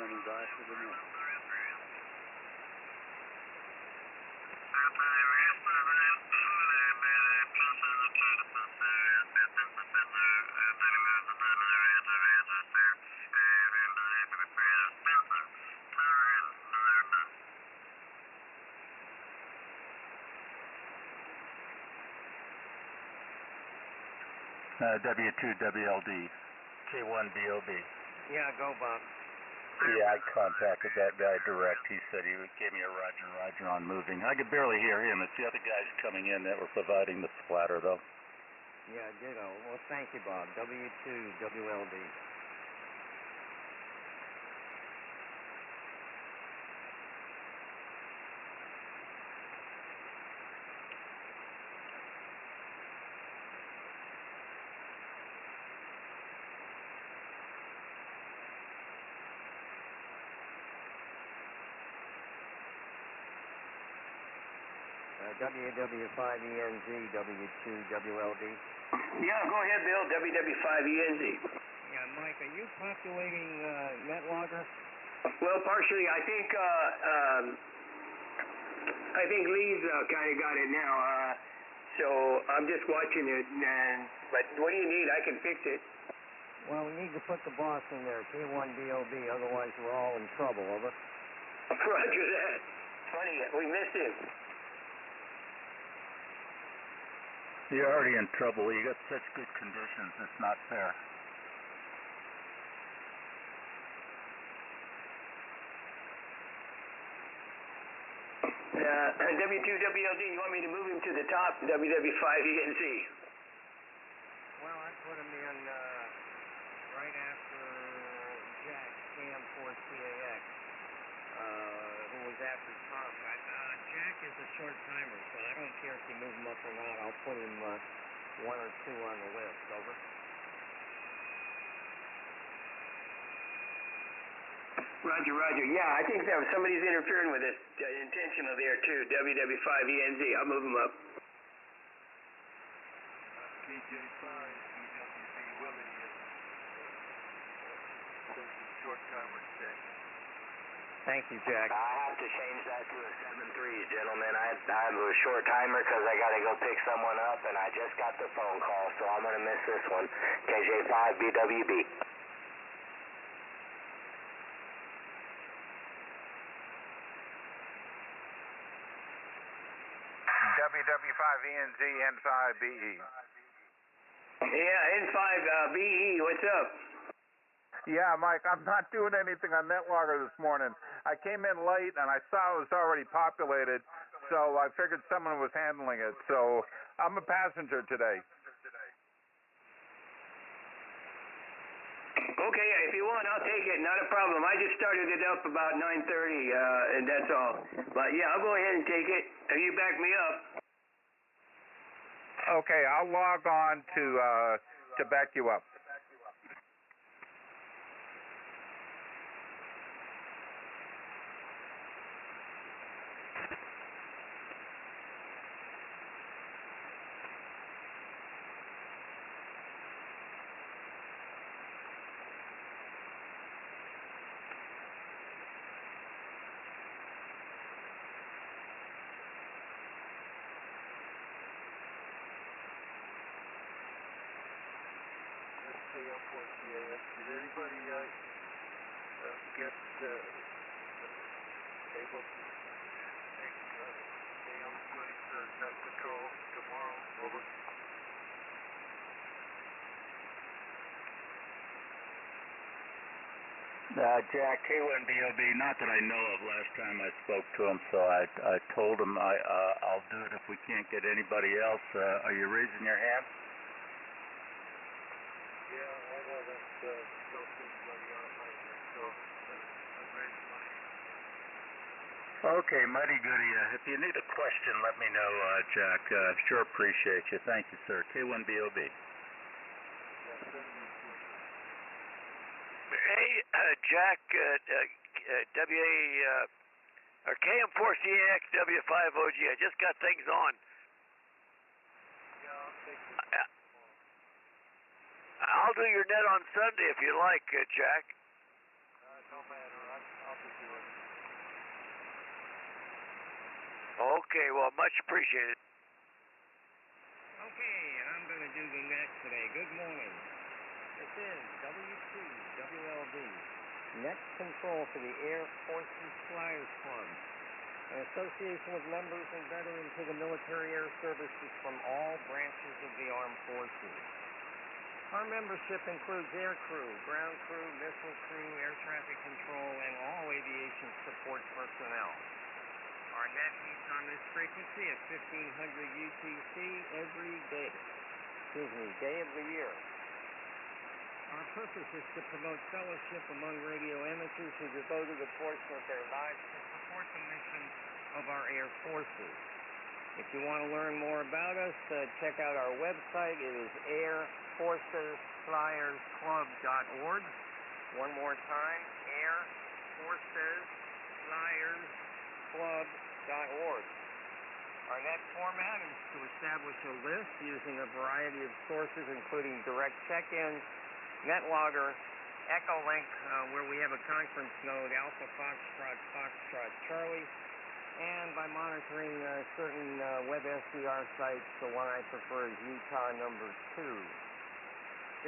standing by for the next. W2WLD, K4YDB. Yeah, go, Bob. Yeah, I contacted that guy direct. He said he would give me a roger on moving. I could barely hear him. It's the other guys coming in that were providing the splatter, though. Yeah, ditto. Well, thank you, Bob. W2WLD. WW5ENZ, W2WLD. Yeah, go ahead, Bill. WW5ENZ. Yeah, Mike, are you populating NetLogger? Well, partially. I think Lee's kind of got it now. So I'm just watching it. But what do you need? I can fix it. Well, we need to put the boss in there, K4YDB, otherwise we're all in trouble, over. Roger that. Funny, we missed him. You're already in trouble. You got such good conditions. It's not fair. W2WLD, you want me to move him to the top? WW5ENZ. Well, I put him in right after Jack, KM4CAX, who was after Tom. Jack is a short timer, so I don't care if you move him up or not. I'll put him 1 or 2 on the list. Over. Roger, roger. Yeah, I think that somebody's interfering with it intentional there, too. WW5ENZ. I'll move him up. KJ5, EWB Willie is short timer set. Thank you, Jack. I have to change that to a 7-3, gentlemen. I'm a short timer because I got to go pick someone up, and I just got the phone call, so I'm going to miss this one. KJ5 BWB. WW5ENZ N5BE. Yeah, N5BE, what's up? Yeah, Mike, I'm not doing anything on NetLogger this morning. I came in late and I saw it was already populated, so I figured someone was handling it. So I'm a passenger today. Okay, if you want, I'll take it. Not a problem. I just started it up about 9:30, and that's all. But yeah, I'll go ahead and take it. If you back me up. Okay, I'll log on to back you up. K4CAX. Did anybody get able to make KM flight test control tomorrow? Over. Jack, K4YDB, not that I know of last time I spoke to him, so I told him I'll do it if we can't get anybody else. Are you raising your hand? Yeah, I haven't helped anybody out right now, so I'm raising my hand. Okay, mighty good. If you need a question, let me know, Jack. Sure appreciate you. Thank you, sir. K4YDB. Hey, Jack, or KM4CAX W5OG. I just got things on. Yeah, I'll take it. I'll do your net on Sunday if you like, Jack. No matter. Okay, well, much appreciated. Okay, I'm going to do the net today. Good morning. This is W2WLD, net control for the Air Forces Flyers Club, an association of members and veterans of the military air services from all branches of the armed forces. Our membership includes air crew, ground crew, missile crew, air traffic control, and all aviation support personnel. Our net meets on this frequency at 1500 UTC every day. Day of the year. Our purpose is to promote fellowship among radio amateurs who devoted a portion of their lives to support the mission of our air forces. If you want to learn more about us, check out our website. It is airforcesflyersclub.org. One more time, airforcesflyersclub.org. Our net format is to establish a list using a variety of sources, including direct check-in, NetLogger, Echolink, where we have a conference node, Alpha Foxtrot Charlie, and by monitoring certain web SDR sites. The one I prefer is Utah number 2.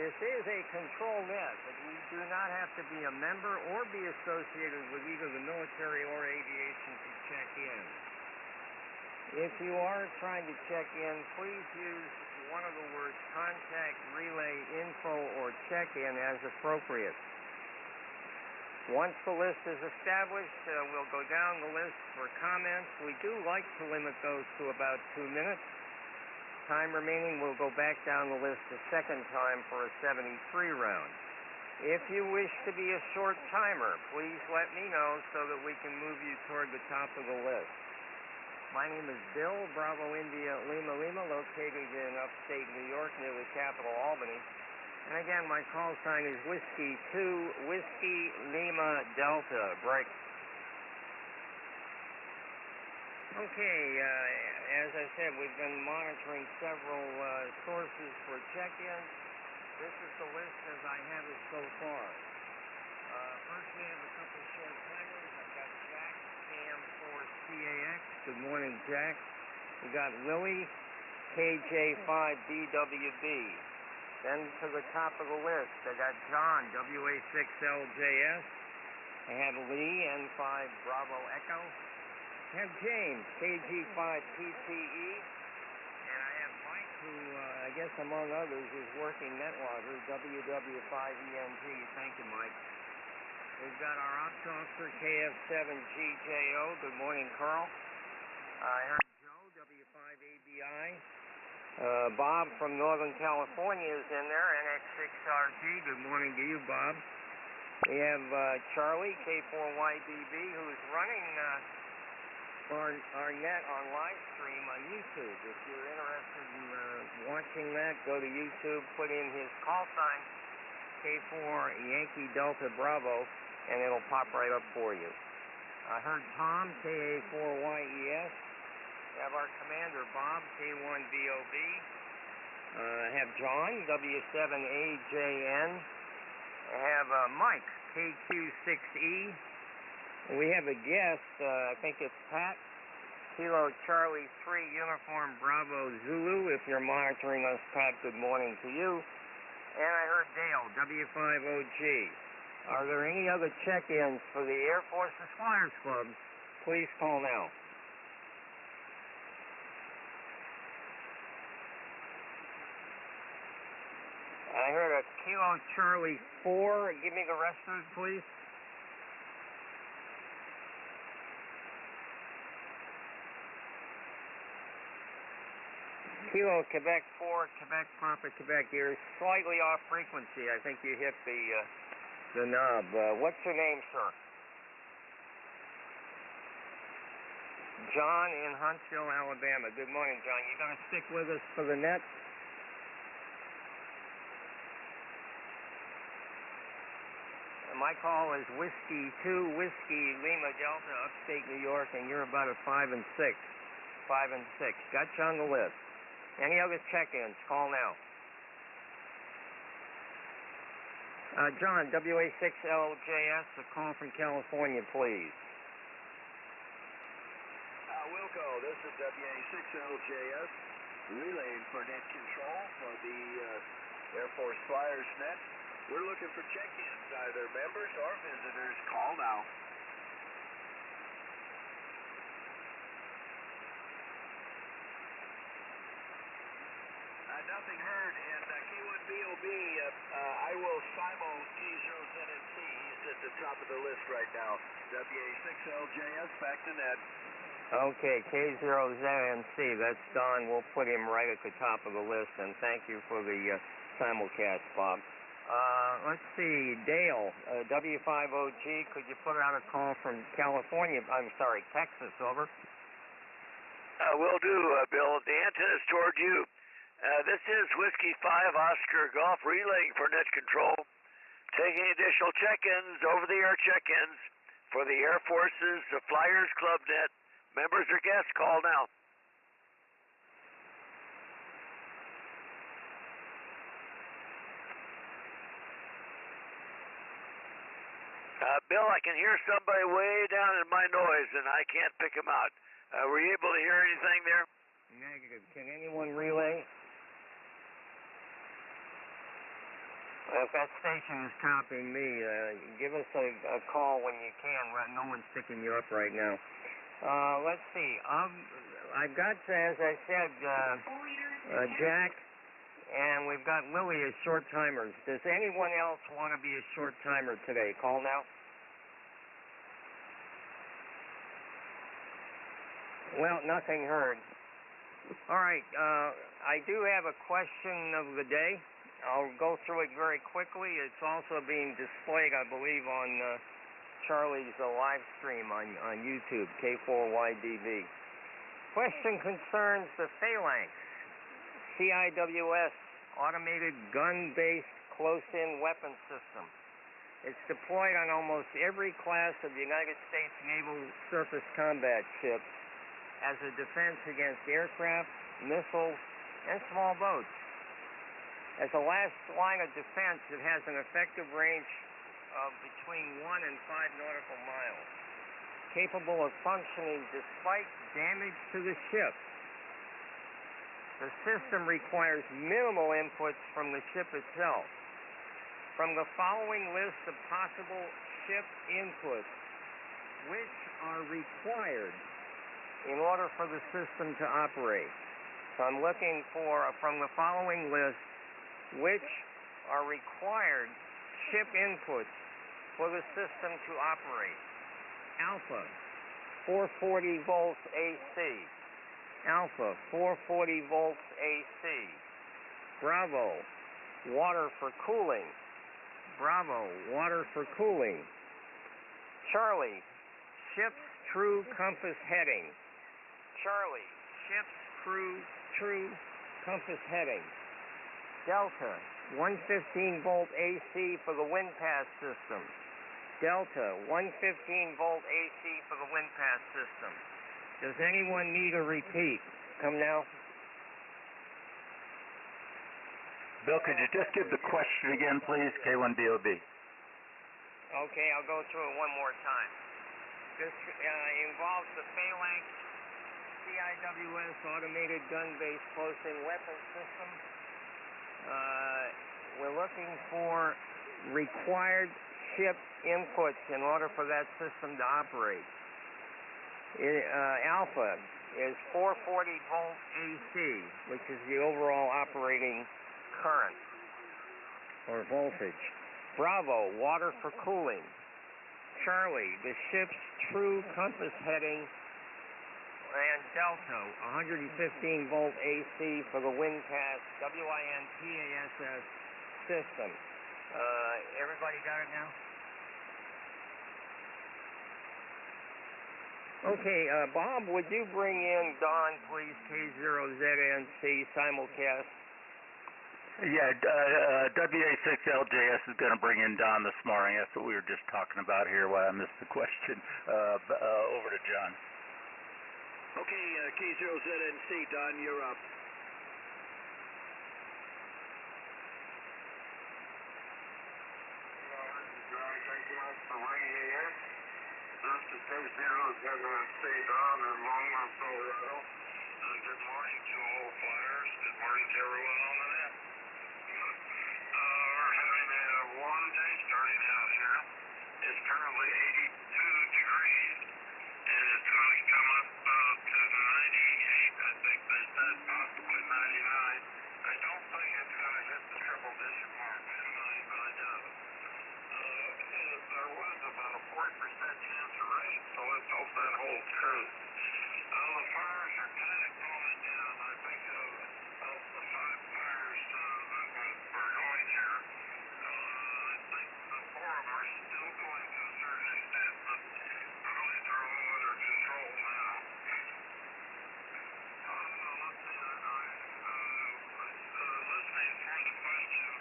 This is a control net, but you do not have to be a member or be associated with either the military or aviation to check in. If you are trying to check in, please use one of the words contact, relay, info, or check-in as appropriate. Once the list is established, we'll go down the list for comments. We do like to limit those to about 2 minutes. Time remaining, we'll go back down the list a second time for a 73 round. If you wish to be a short timer, please let me know so that we can move you toward the top of the list. My name is Bill, Bravo India Lima, located in upstate New York near the capital, Albany. And again, my call sign is Whiskey 2, Whiskey Lima Delta. Break. Okay, as I said, we've been monitoring several sources for check-ins. This is the list as I have it so far. First, we have a couple short timers. I've got Jack, K4YDB. Good morning, Jack. We got Willie, KJ5BWB. Then to the top of the list, I got John, WA6LJS. I have Lee, N5 Bravo Echo. I have James, KG5PTE. And I have Mike, who I guess among others is working NetLogger, WW5ENG. Thank you, Mike. We've got our ops officer, KF7GJO. Good morning, Carl. I heard Joe, W5ABI. Bob from Northern California is in there, NX6RG. Good morning to you, Bob. We have Charlie, K4YDB, who's running our net on live stream on YouTube. If you're interested in watching that, go to YouTube, put in his call sign, K4 Yankee Delta Bravo, and it'll pop right up for you. I heard Tom, KA4YES. We have our commander, Bob, K1BOB. I have John, W7AJN. I have Mike, KQ6E. And we have a guest, I think it's Pat, Kilo Charlie 3 Uniform Bravo Zulu. If you're monitoring us, Pat, good morning to you. And I heard Dale, W5OG. Are there any other check-ins for the Air Forces Flyers Club? Please call now. I heard a Kilo Charlie 4. Give me the rest of it, please. Kilo Quebec 4, Quebec Papa, Quebec. You're slightly off frequency. I think you hit the knob. What's your name, sir? John in Huntsville, Alabama. Good morning, John. You going to stick with us for the net? My call is Whiskey 2, Whiskey Lima Delta, upstate New York, and you're about a 5 and 6. 5 and 6. Got you on the list. Any other check-ins? Call now. John, WA6LJS, a call from California, please. Wilco, this is WA6LJS, relaying for net control for the Air Force Flyers net. We're looking for check-ins, either members or visitors. Call now. Nothing heard, and K4YDB, I will Simo K0ZNC. He's at the top of the list right now. WA6LJS, back to net. Okay, K0ZNC, that's Don. We'll put him right at the top of the list, and thank you for the simulcast, Bob. Let's see, Dale, W5OG, could you put out a call from California, Texas, over? Will do, Bill. The antenna's toward you. This is Whiskey 5 Oscar Golf relaying for net control. Taking additional check-ins, over-the-air check-ins for the Air Force's Flyers Club net. Members or guests, call now. Bill, I can hear somebody way down in my noise, and I can't pick them out. Were you able to hear anything there? Negative. Can anyone relay? If that station is copying me, give us a call when you can. No one's picking you up right now. Let's see. I've got, as I said, Jack, and we've got Willie as short timers. Does anyone else want to be a short timer today? Call now. Well, nothing heard. All right. I do have a question of the day. I'll go through it very quickly. It's also being displayed, I believe, on Charlie's live stream on YouTube, K4YDB. Question concerns the Phalanx CIWS automated gun-based close-in weapon system. It's deployed on almost every class of United States Naval surface combat ships as a defense against aircraft, missiles, and small boats. As a last line of defense, it has an effective range of between 1 and 5 nautical miles, capable of functioning despite damage to the ship. The system requires minimal inputs from the ship itself. From the following list of possible ship inputs, which are required in order for the system to operate. So I'm looking for, from the following list, which are required ship inputs for the system to operate. Alpha, 440 volts AC. Alpha, 440 volts AC. Bravo, water for cooling. Bravo, water for cooling. Charlie, ship's true compass heading. Charlie, ship's true compass heading. Delta, 115 volt AC for the wind pass system. Delta, 115 volt AC for the wind pass system. Does anyone need a repeat? Come now. Bill, could you just give the question again, please? K4YDB. Okay, I'll go through it one more time. This involves the Phalanx CIWS automated gun-based close-in weapon system. We're looking for required ship inputs in order for that system to operate. Alpha is 440 volt AC, which is the overall operating current or voltage. Bravo, water for cooling. Charlie, the ship's true compass heading. And Delta, 115 volt AC for the wind pass WINPASS system. Everybody got it now? Okay, Bob, would you bring in Don, please, K0ZNC simulcast? Yeah, WA6LJS is going to bring in Don this morning. That's what we were just talking about here, why I missed the question. Over to John. Okay, K0ZNC, Don, you're up. For rain here. this is K4YDB State on in Longmont, Colorado. Good morning to all flyers. Good morning to everyone on the net. We're having a warm day starting out here. It's currently 82 degrees, and it's going to come up to 98, I think they said, possibly 99. I don't think it's going to hit the triple-digit mark, but I doubt it. There was about a 40% chance of rain, so let's hope that holds true. The fires are kind of going down. I think of the 5 fires that are going here, I think the 4 of them are still going to a certain extent, but I believe they're all under control now. Let's see, I was listening for the question,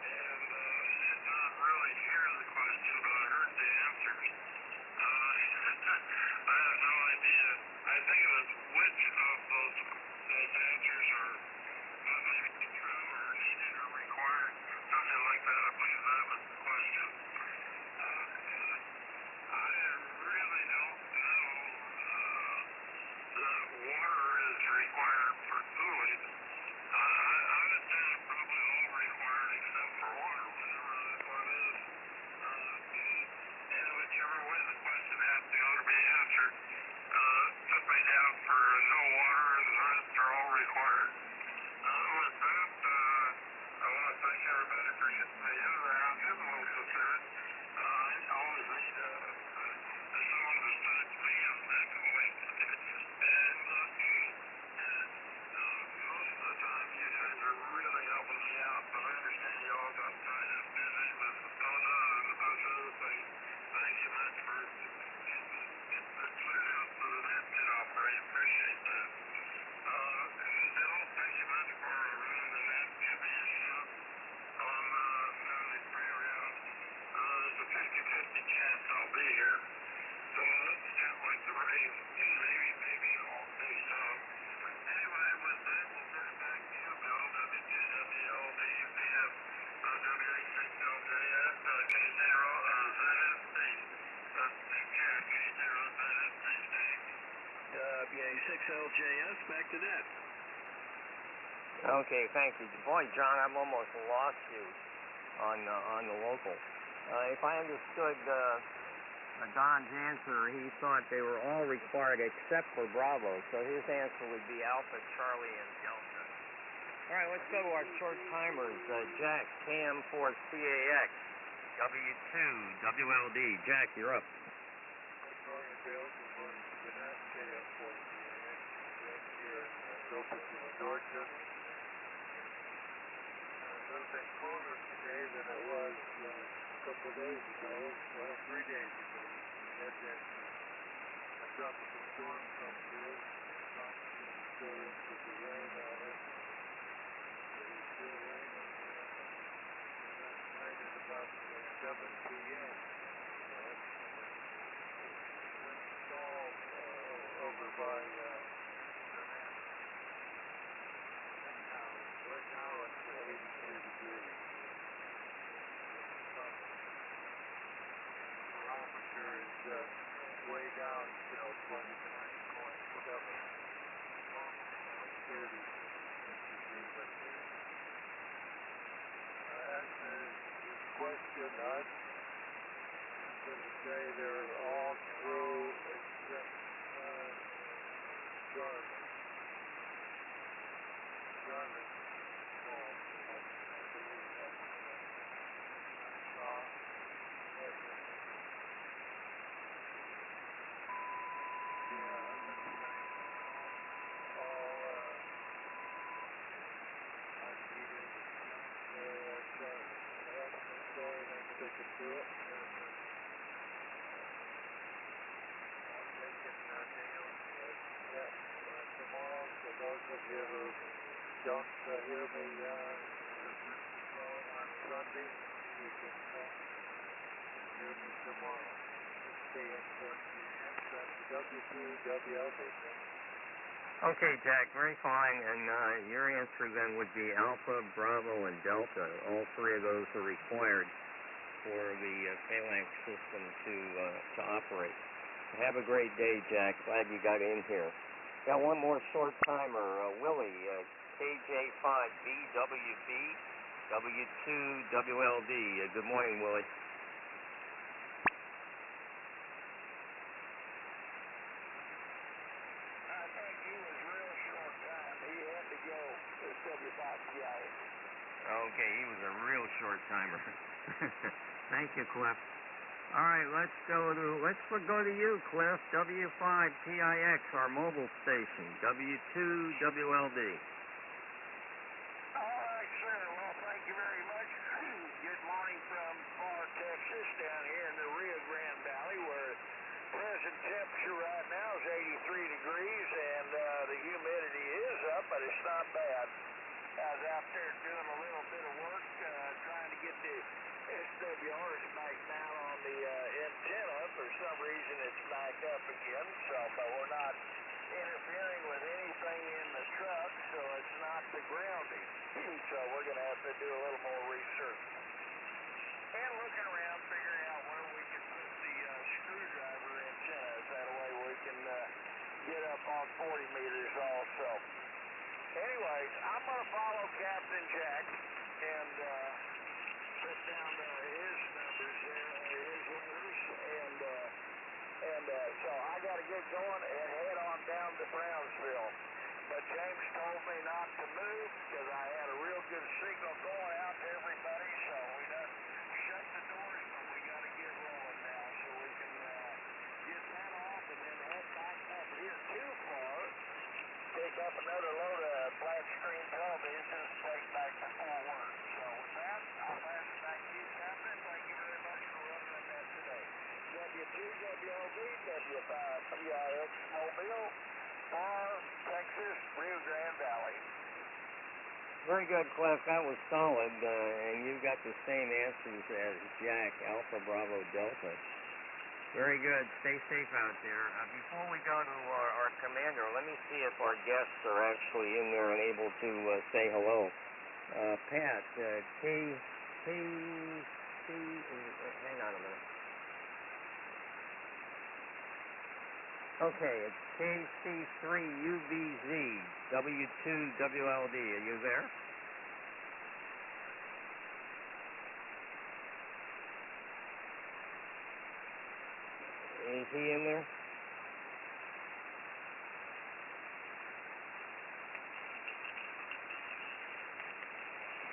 and did not really hear the question, but I heard the answers. I have no idea. I think it was which of those answers are not maybe true or needed or required, something like that. I believe that was the question. I really don't know that water is required for cooling. I would say they're probably all required except for water, whatever that one is. And whichever way the question has to go to be answered, put me down for no water and the rest are all required. With that, I want to thank everybody for getting me in there. I'm getting a little concerned. I always need someone besides me on that cooling. And most of the time, you guys are really helping me out, but I understand you all got tied up busy with DONA and a bunch of other things. Thank you much for getting this cleared out so the net can operate. Appreciate that. Bill, thank you much for running the net. Give me a shout on Family Free Around. There's a 50-50 chance I'll be here. So let's have like the rain. Maybe all day some. Anyway, with that, we'll turn it back to you, Bill. W2WLD, VF, WA6LJS, K0ZSC. K0ZSC, thanks. WA6LJS, back to net. Okay, thank you. Boy, John, I've almost lost you on the local. If I understood Don's answer, he thought they were all required except for Bravo. So his answer would be Alpha, Charlie, and Delta. All right, let's go to our short timers. Jack, KM4CAX, W2WLD. Jack, you're up. Good morning, Bill. Good morning to the net. K4YDB, Jack here in Dopelson, Georgia. A little bit colder today than it was a couple days ago, well, 3 days ago. We had that tropical storm come through, still into the rain on it. It is still raining last night at about 7 p.m. It's all over by right now it's 83 degrees. Barometer is way down, 29.7. 30 degrees up there. As the question, I'm going to say they're all true except Jarvis. Jarvis. Tomorrow, for those of you who don't hear me on Sunday, you can hear me tomorrow. W2WLD. Okay, Jack, very fine. And your answer then would be Alpha, Bravo, and Delta. All 3 of those are required for the phalanx system to operate. Have a great day, Jack. Glad you got in here. Got one more short timer, Willie, KJ5BWB, W2WLD. Good morning, Willie. I think he was real short time. He had to go to W5PIX. Okay, he was a real short timer. Thank you, Cliff. All right, let's go to you, Cliff. W5PIX, our mobile station. W2WLD. All right, sir. Well, thank you very much. Good morning from Far, Texas, down here in the Rio Grande Valley, where present temperature right now is 83 degrees, and the humidity is up, but it's not bad. I was out there doing a little bit of work, trying to get the SWRs back down on the antenna. For some reason, it's back up again, but we're not interfering with anything in the truck, so it's not the grounding. So we're going to have to do a little more research. And looking around, figuring out where we can put the screwdriver antennas. That way we can get up on 40 meters also. Anyways, I'm going to follow Captain Jack and put down his numbers there, his letters, and so I got to get going and head on down to Brownsville. But James told me not to move because I had a real good signal going out to everybody, so we done shut the doors, but we got to get rolling now so we can get that off and then head back up here too far, pick up another load of flat screen televisions, take back to Fort Worth. So with that, I'll pass it back to you, Captain. Thank you very much for running on that today. W2WLD, W5PIX Mobile, Far, Texas, Rio Grande Valley. Very good, Cliff. That was solid, and you got the same answers as Jack, Alpha Bravo Delta. Very good. Stay safe out there. Before we go to our commander, let me see if our guests are actually in there and able to say hello. Pat, hang on a minute. Okay, it's KC3UVZ, W2WLD. Are you there? Is he in there?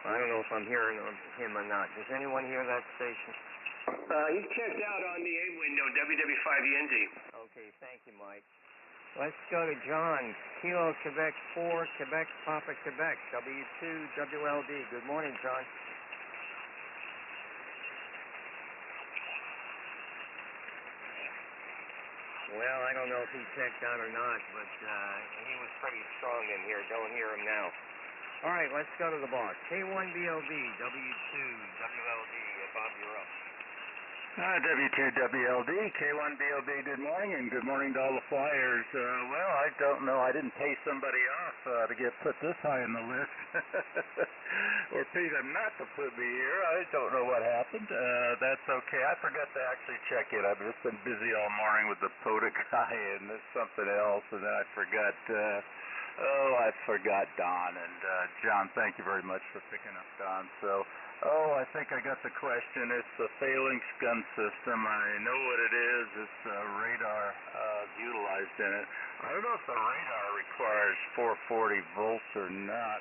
I don't know if I'm hearing him or not. Does anyone hear that station? He checked out on the A window, WW5ENZ. Okay, thank you, Mike. Let's go to John, Kilo Quebec 4, Quebec Papa Quebec, W2WLD. Good morning, John. Well, I don't know if he checked out or not, but he was pretty strong in here. Don't hear him now. All right, let's go to the boss. K4YDB, W2WLD. Bob, you're up. W2WLD, K4YDB, good morning, and good morning to all the flyers. Well, I don't know. I didn't pay somebody off to get put this high on the list, or pay them not to put me here. I don't know what happened. That's okay. I forgot to actually check it. I've just been busy all morning with the POTA guy and something else, and then I forgot Don. And John, thank you very much for picking up Don. So, I think I got the question. It's the Phalanx gun system. I know what it is. It's radar utilized in it. I don't know if the radar requires 440 volts or not.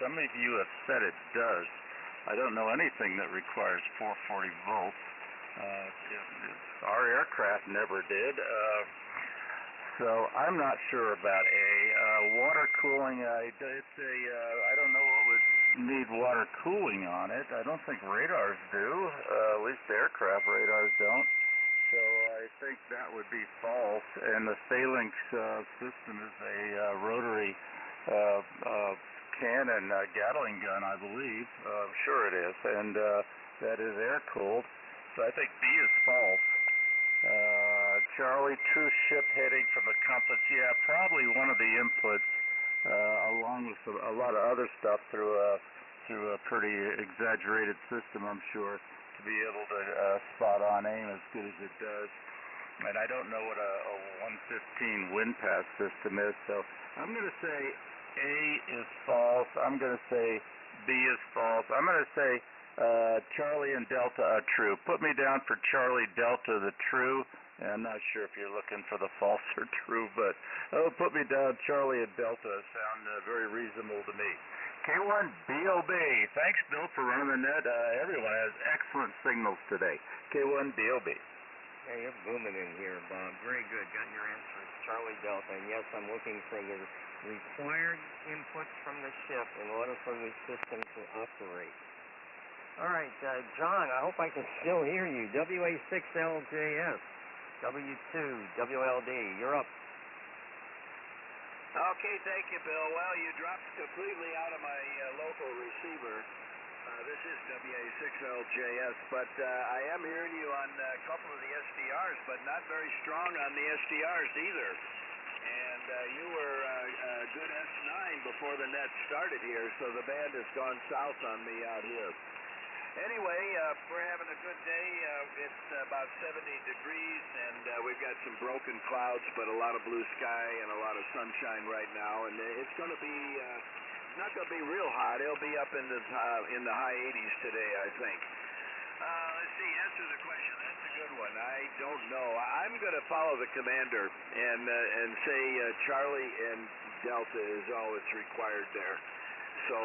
Some of you have said it does. I don't know anything that requires 440 volts. Our aircraft never did. So I'm not sure about water cooling. I don't know what would need water cooling on it. I don't think radars do. At least aircraft radars don't. So I think that would be false. And the Phalanx system is a rotary cannon Gatling gun, I believe. I'm sure it is, and that is air cooled. So I think B is false. Charlie, true ship heading from the compass. Yeah, probably one of the inputs, along with a lot of other stuff through a pretty exaggerated system, I'm sure, to be able to spot on aim as good as it does. and I don't know what a 115 wind path system is, so I'm going to say A is false. I'm going to say B is false. I'm going to say Charlie and Delta are true. Put me down for Charlie Delta, the true. And I'm not sure if you're looking for the false or true, but put me down. Charlie and Delta sound very reasonable to me. K4YDB. Thanks, Bill, for running that. Everyone has excellent signals today. K4YDB. Yeah, you're booming in here, Bob. Very good. Got your answer. Charlie Delta. And yes, I'm looking for the required inputs from the ship in order for the system to operate. All right, John, I hope I can still hear you. WA6LJS, W2WLD, you're up. Okay, thank you, Bill. Well, you dropped completely out of my local receiver. This is WA6LJS, but I am hearing you on a couple of the SDRs, but not very strong on the SDRs either. And you were a good S9 before the net started here, so the band has gone south on me out here. Anyway, we're having a good day. It's about 70 degrees, and we've got some broken clouds, but a lot of blue sky and a lot of sunshine right now. And it's going to be not going to be real hot. It'll be up in the high 80s today, I think. Let's see. Answer the question. That's a good one. I don't know. I'm going to follow the commander and say Charlie and Delta is all that's required there. So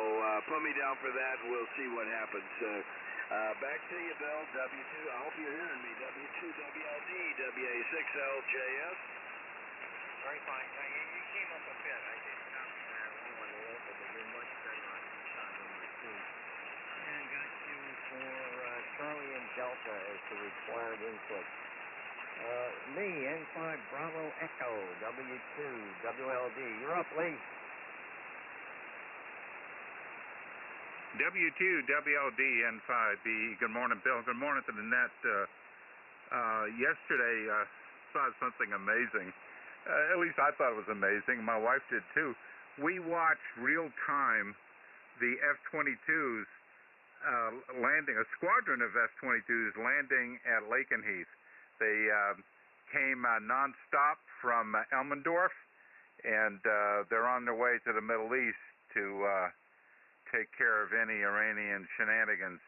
put me down for that, and we'll see what happens. Back to you, Bill. W2, I hope you're hearing me. W2WLD, WA6LJS. Very fine. You came up a bit. I did copy that along on the local, but you're much better on shot number 2. And got you for Charlie and Delta as the required input. Lee, N5 Bravo Echo, W2WLD. You're up, Lee. W2WLD N5B. Good morning, Bill. Good morning to the net. Yesterday, saw something amazing. At least I thought it was amazing. My wife did too. We watched real time the F-22s landing, a squadron of F-22s landing at Lakenheath. They came nonstop from Elmendorf, and they're on their way to the Middle East to take care of any Iranian shenanigans.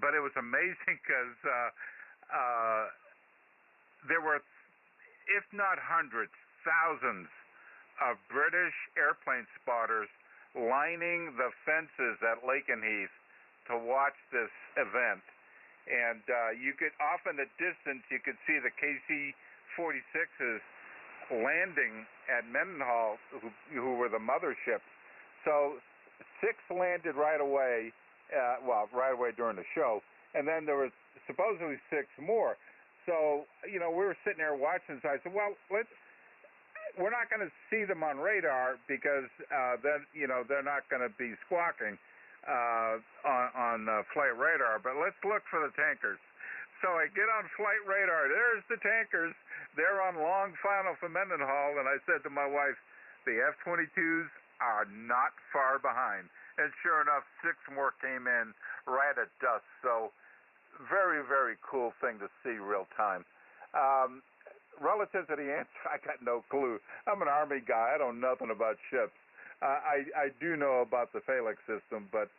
But it was amazing because there were, if not hundreds, thousands of British airplane spotters lining the fences at Lakenheath to watch this event. And you could, off in the distance, you could see the KC-46s landing at Mendenhall, who were the motherships. So 6 landed right away, right away during the show, and then there was supposedly 6 more. So, we were sitting there watching, so I said, well, we're not going to see them on radar because then, they're not going to be squawking on flight radar, but let's look for the tankers. So I get on flight radar, there's the tankers, they're on long final for Mendenhall, and I said to my wife, the F-22s are not far behind. And sure enough, 6 more came in right at dusk. So very, very cool thing to see real time. Relative to the answer, I got no clue. I'm an Army guy. I don't know nothing about ships. I do know about the phalanx system, but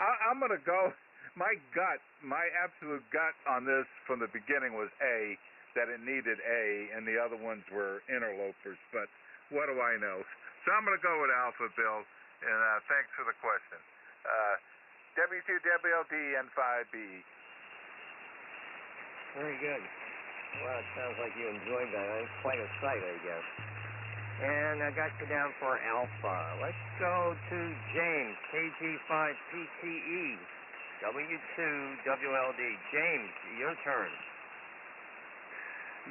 I'm going to go. My absolute gut on this from the beginning was A, that it needed A, and the other ones were interlopers. But what do I know? So I'm going to go with Alpha, Bill, and thanks for the question. W2WLD N5B. Very good. Well, it sounds like you enjoyed that. It's quite a sight, I guess. And I got you down for Alpha. Let's go to James, KG5PTE, W2WLD. James, your turn.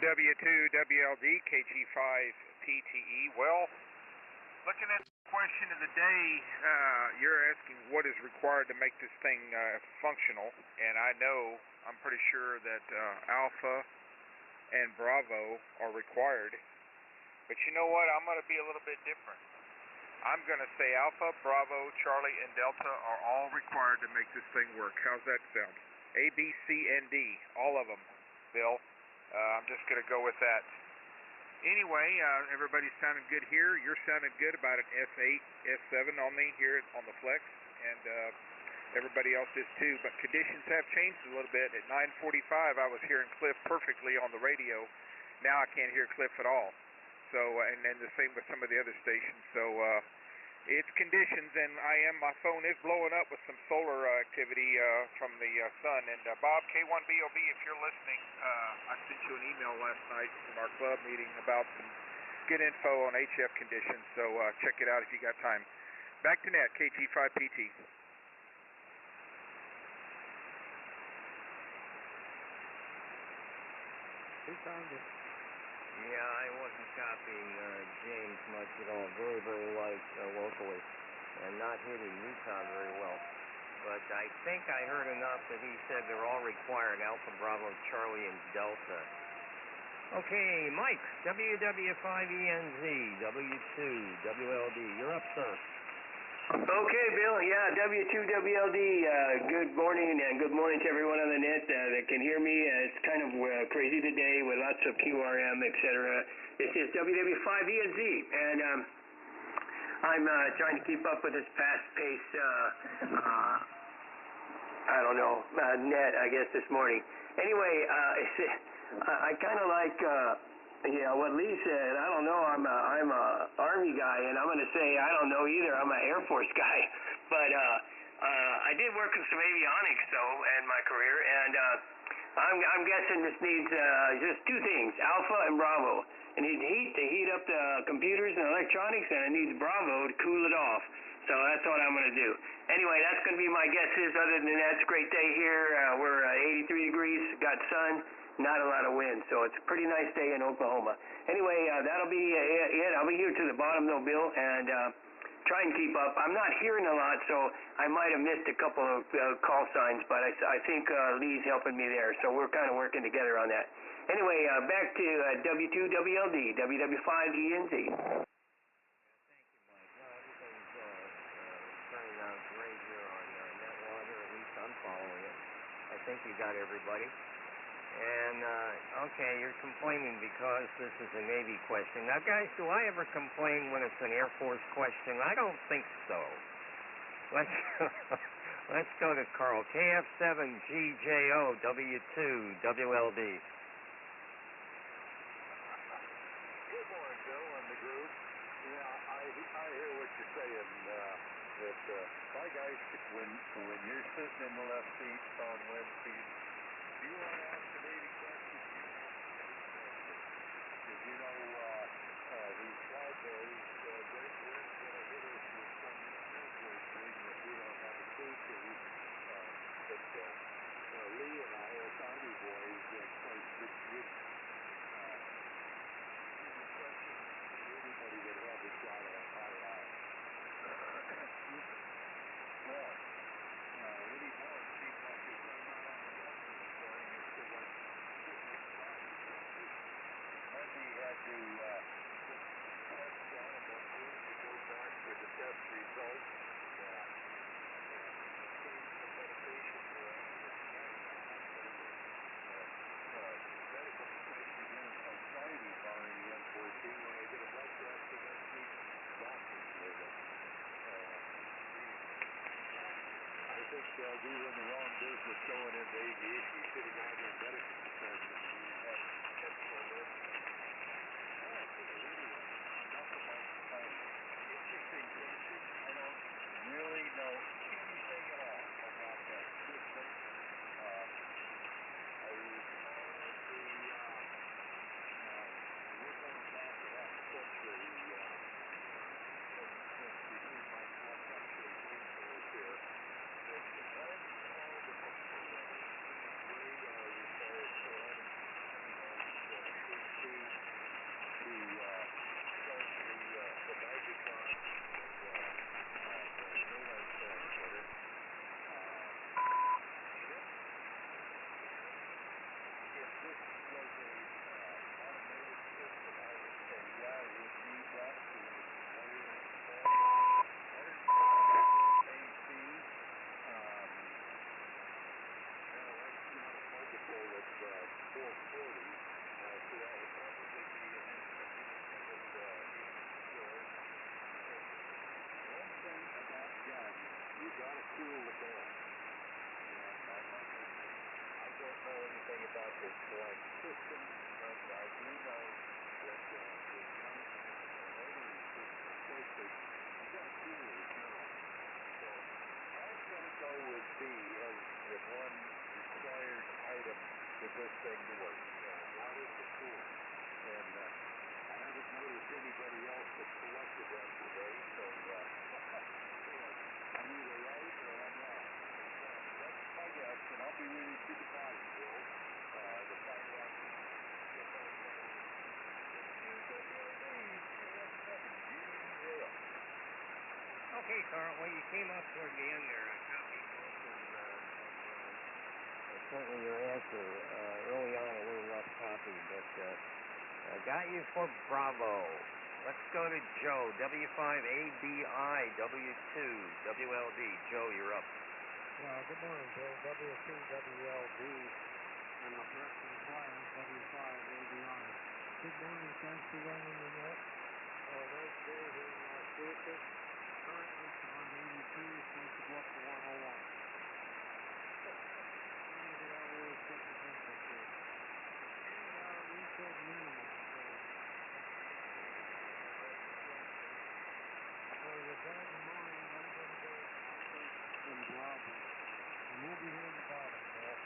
W2WLD, KG5PTE. Well, looking at the question of the day, you're asking what is required to make this thing functional, and I'm pretty sure that Alpha and Bravo are required. But you know what? I'm going to be a little bit different. I'm going to say Alpha, Bravo, Charlie, and Delta are all required to make this thing work. How's that sound? A, B, C, and D, all of them, Bill. I'm just going to go with that. Anyway, everybody's sounding good here. You're sounding good about an S8, S7 on me here on the Flex, and everybody else is too. But conditions have changed a little bit. At 9:45, I was hearing Cliff perfectly on the radio. Now I can't hear Cliff at all. So, and then the same with some of the other stations. So, it's conditions, and my phone is blowing up with some solar activity from the sun. And Bob, K4YDB, if you're listening, I sent you an email last night from our club meeting about some good info on HF conditions, so check it out if you got time. Back to net, KG5PT. Who found it? Yeah, I wasn't copying James much at all. Very, very light locally, and not hitting Utah very well. But I think I heard enough that he said they're all required, Alpha, Bravo, Charlie, and Delta. Okay, Mike, WW5ENZ, W2, WLD. You're up, sir. Okay, Bill. Yeah, W2WLD. Good morning, and good morning to everyone on the net that can hear me. It's kind of crazy today with lots of QRM, etc. This is WW5ENZ, and I'm trying to keep up with this fast-paced, I don't know, net, I guess, this morning. Anyway, I kind of like... what Lee said. I don't know. I'm a Army guy, and I'm going to say I don't know either. I'm an Air Force guy, but I did work in some avionics though in my career, and I'm guessing this needs just two things: Alpha and Bravo. It needs heat to heat up the computers and electronics, and it needs Bravo to cool it off. So that's what I'm going to do. Anyway, that's going to be my guesses. Other than that, it's a great day here. We're 83 degrees, got sun. Not a lot of wind, so it's a pretty nice day in Oklahoma. Anyway, that'll be it. I'll be here to the bottom, though, Bill, and try and keep up. I'm not hearing a lot, so I might have missed a couple of call signs, but I think Lee's helping me there, so we're kind of working together on that. Anyway, back to W2WLD, WW5ENZ. Thank you, Mike. No, everything's turning out great here on Netwater. At least I'm following it. I think you got everybody. And, okay, you're complaining because this is a Navy question. Now, guys, do I ever complain when it's an Air Force question? I don't think so. Let's go to Carl. KF7GJO, W2, WLD. Good morning, Bill, and the group. Yeah, I hear what you're saying. My guys, when you're sitting in the left seat on wind speed, you want to ask the Navy questions, because you know these fly boys, they're going to hit us with some thing that we don't have a clue to. But Lee and I are Tommy boys and quite good. Anybody would have a shot at our line. Well, Woody Moore seems like he's done that on the morning this morning. It's still like 55. Monday had to test down and then to go back for the test results. Change the medication around. Medical profession again on Friday barring the unforeseen when they get a blood test and then see doctors with it. I think they'll do in the wrong business going into aviation. You should have gone to a medical profession and you had technical work. Interesting question. I don't really know anything at all about that system. I recall we're going back to that century since we do my actually resource here. It's the one called the radar repair about this select system, but I do know that the young rotary system, of course, you've got coolers now. So I'm going to go with B as the one required item for this thing to work. Water for cooling. And I haven't noticed anybody else that selected that today, so I'm either right or I'm wrong. That's my guess, and I'll be reading through the body, Bill, to find out Okay, Carl, well, you came up toward the end there. I copied most of certainly your answer. Early on, a little rough copy, but I got you for Bravo. Let's go to Joe, W5ABI, W2, WLD. Joe, you're up. Good morning, Bill. W2WLD and the Preston Flyers, W5ABI. Good morning, thanks for running the net. Nice day here in Las Vegas. Currently it's on 82, supposed to go up to 101. We said minimum. So with that in mind, I'm going to go in Bravo. And we'll be here in the bottom, Bill.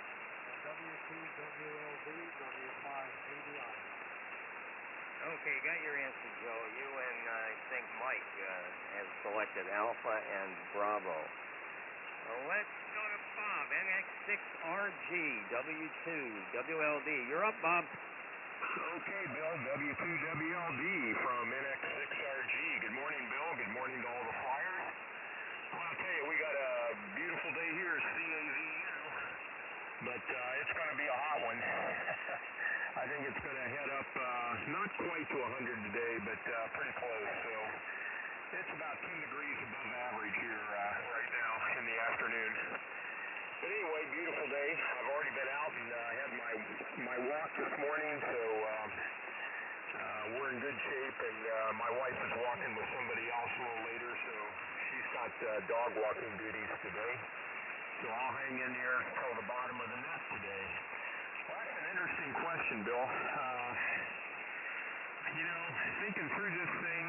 W2WLD, W5ABI. Okay, got your answer, Joe. You and I think Mike have selected Alpha and Bravo. Let's go to Bob, NX6RG, W2, WLD. You're up, Bob. Okay, Bill, W2WLD from NX6RG. Good morning, Bill. Good morning to all the flyers. Well, I'll tell you, we got a beautiful day here at CAVU, but it's going to be a hot one. I think it's going to head up, not quite to 100 today, but pretty close. So it's about 10 degrees above average here right now in the afternoon. But anyway, beautiful day. I've already been out and had my walk this morning, so we're in good shape. And my wife is walking with somebody else a little later, so she's got dog walking duties today. So I'll hang in here till the bottom of the net today. Well, that's an interesting question, Bill. Thinking through this thing,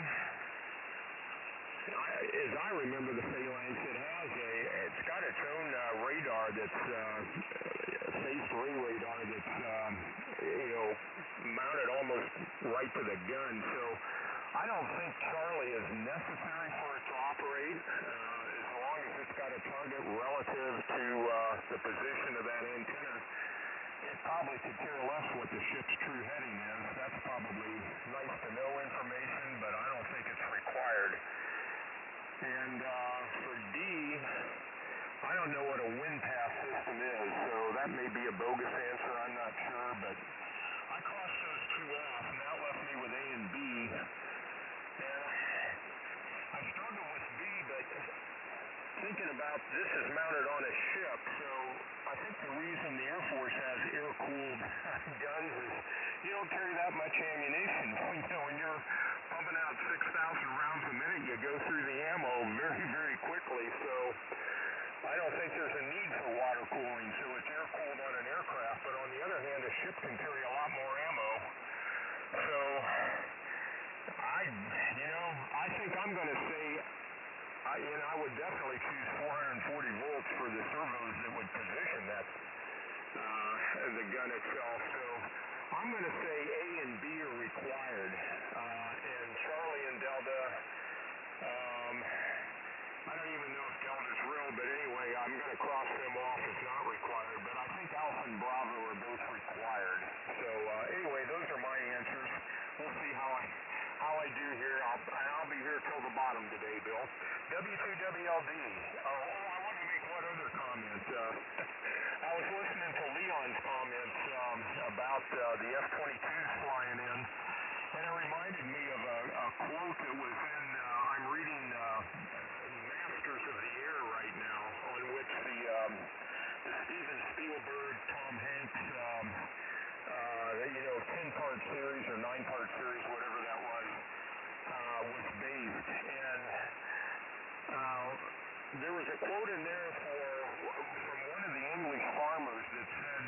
as I remember the Phalanx, it's got its own radar that's phased array radar that's mounted almost right to the gun. So I don't think Charlie is necessary for it to operate as long as it's got a target relative to the position of that antenna. It probably could care less what the ship's true heading is. That's probably nice to know information, but I don't think it's required. And for D, I don't know what a wind path system is, so that may be a bogus answer, I'm not sure, but I crossed those two off, and that left me with A and B. And I struggle with B, but thinking about this is mounted on a ship, so I think the reason the Air Force has air-cooled guns is you don't carry that much ammunition. When you're pumping out 6,000 rounds a minute, you go through the ammo very, very quickly, so I don't think there's a need for water cooling, so it's air-cooled on an aircraft, but on the other hand, a ship can carry a lot more ammo. So I think I'm going to say I would definitely choose 440 volts for the servos that would position that the gun itself. So I'm going to say A and B are required, and Charlie and Delta. I don't even know if Delta's real, but anyway, I'm going to cross them off as not required. But I think Alpha and Bravo are both required. So anyway, those are my answers. We'll see how I do here. I'll be here till the bottom today, Bill. W2WLD. I want to make one other comment. I was listening to Leon's comments about the F-22s flying in, and it reminded me of a quote that was in, I'm reading Masters of the Air right now, on which the Steven Spielberg, Tom Hanks, 10-part series or 9-part series, whatever that was based. And there was a quote in there from one of the English farmers that said,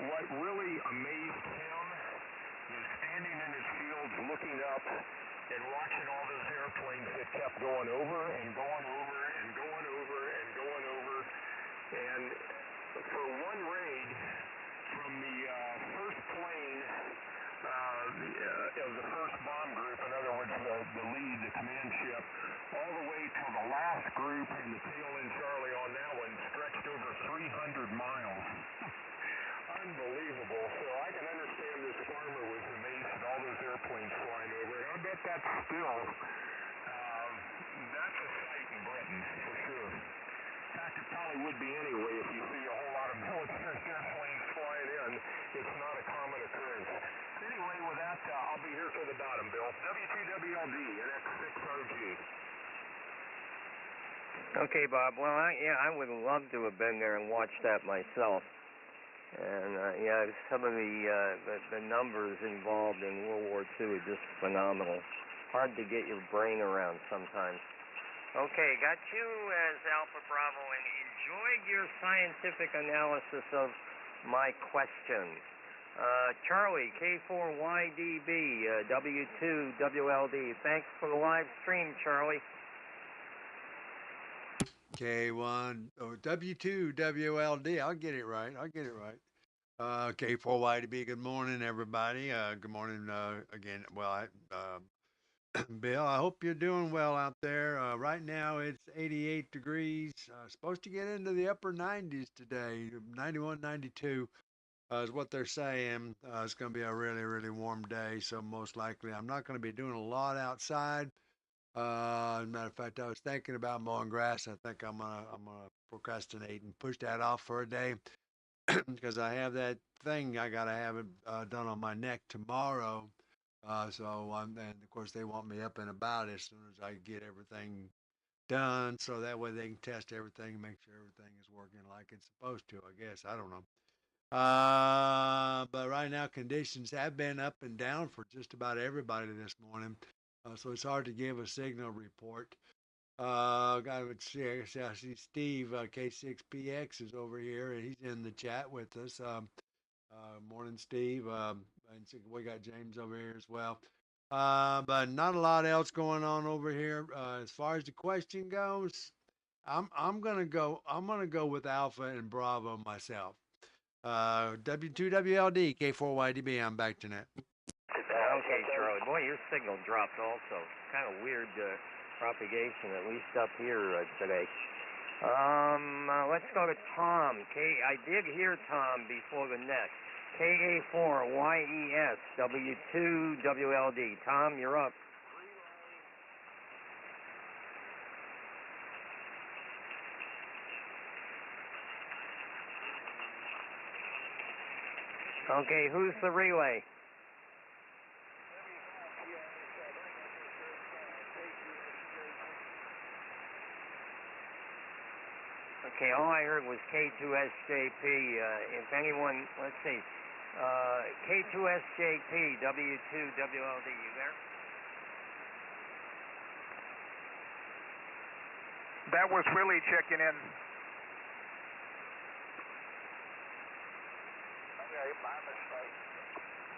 what really amazed him is standing in his fields looking up and watching all those airplanes that kept going over and going over and going over and going over. And for one raid, from the first plane of the first bomb group, in other words, the lead, the command ship, all the way to the last group and the tail end Charlie on that one stretched over 300 miles. Unbelievable. So I can understand this farmer was amazed at all those airplanes flying over. And I bet that's still, that's a sight in Britain, for sure. In fact, it probably would be anyway if you see a whole lot of military airplanes flying in. It's not a common occurrence. Anyway, with that, I'll be here for the bottom, Bill. W2WLD, NX6RG. Okay, Bob. Well, I would love to have been there and watched that myself. And yeah, some of the numbers involved in World War II are just phenomenal. Hard to get your brain around sometimes. Okay, got you as Alpha Bravo, and enjoyed your scientific analysis of my question. Charlie, K4YDB, W2WLD. Thanks for the live stream, Charlie. K1 or W2WLD. I'll get it right. K4YDB. Good morning, everybody. Good morning again. Well, Bill, I hope you're doing well out there. Right now it's 88 degrees. Supposed to get into the upper 90s today. 91, 92 is what they're saying. It's going to be a really, really warm day. So most likely I'm not going to be doing a lot outside. As a matter of fact, I was thinking about mowing grass. I think I'm gonna procrastinate and push that off for a day because I have that thing I gotta have it done on my neck tomorrow. And of course they want me up and about as soon as I get everything done, so that way they can test everything and make sure everything is working like it's supposed to. I guess I don't know. But right now conditions have been up and down for just about everybody this morning. So it's hard to give a signal report. I see Steve, K6PX is over here, and he's in the chat with us. Morning, Steve. And we got James over here as well. But not a lot else going on over here. As far as the question goes, I'm gonna go with Alpha and Bravo myself. W2WLD, K4YDB. I'm back to net. Okay, Charlie. Boy, your signal dropped also. Kind of weird propagation, at least up here today. Let's go to Tom. I did hear Tom before the net. K4YES, W2WLD. Tom, you're up. Okay, who's the relay? Okay, all I heard was K2SJP. If anyone, let's see, K2SJP, W2WLD, you there? That was Willie checking in.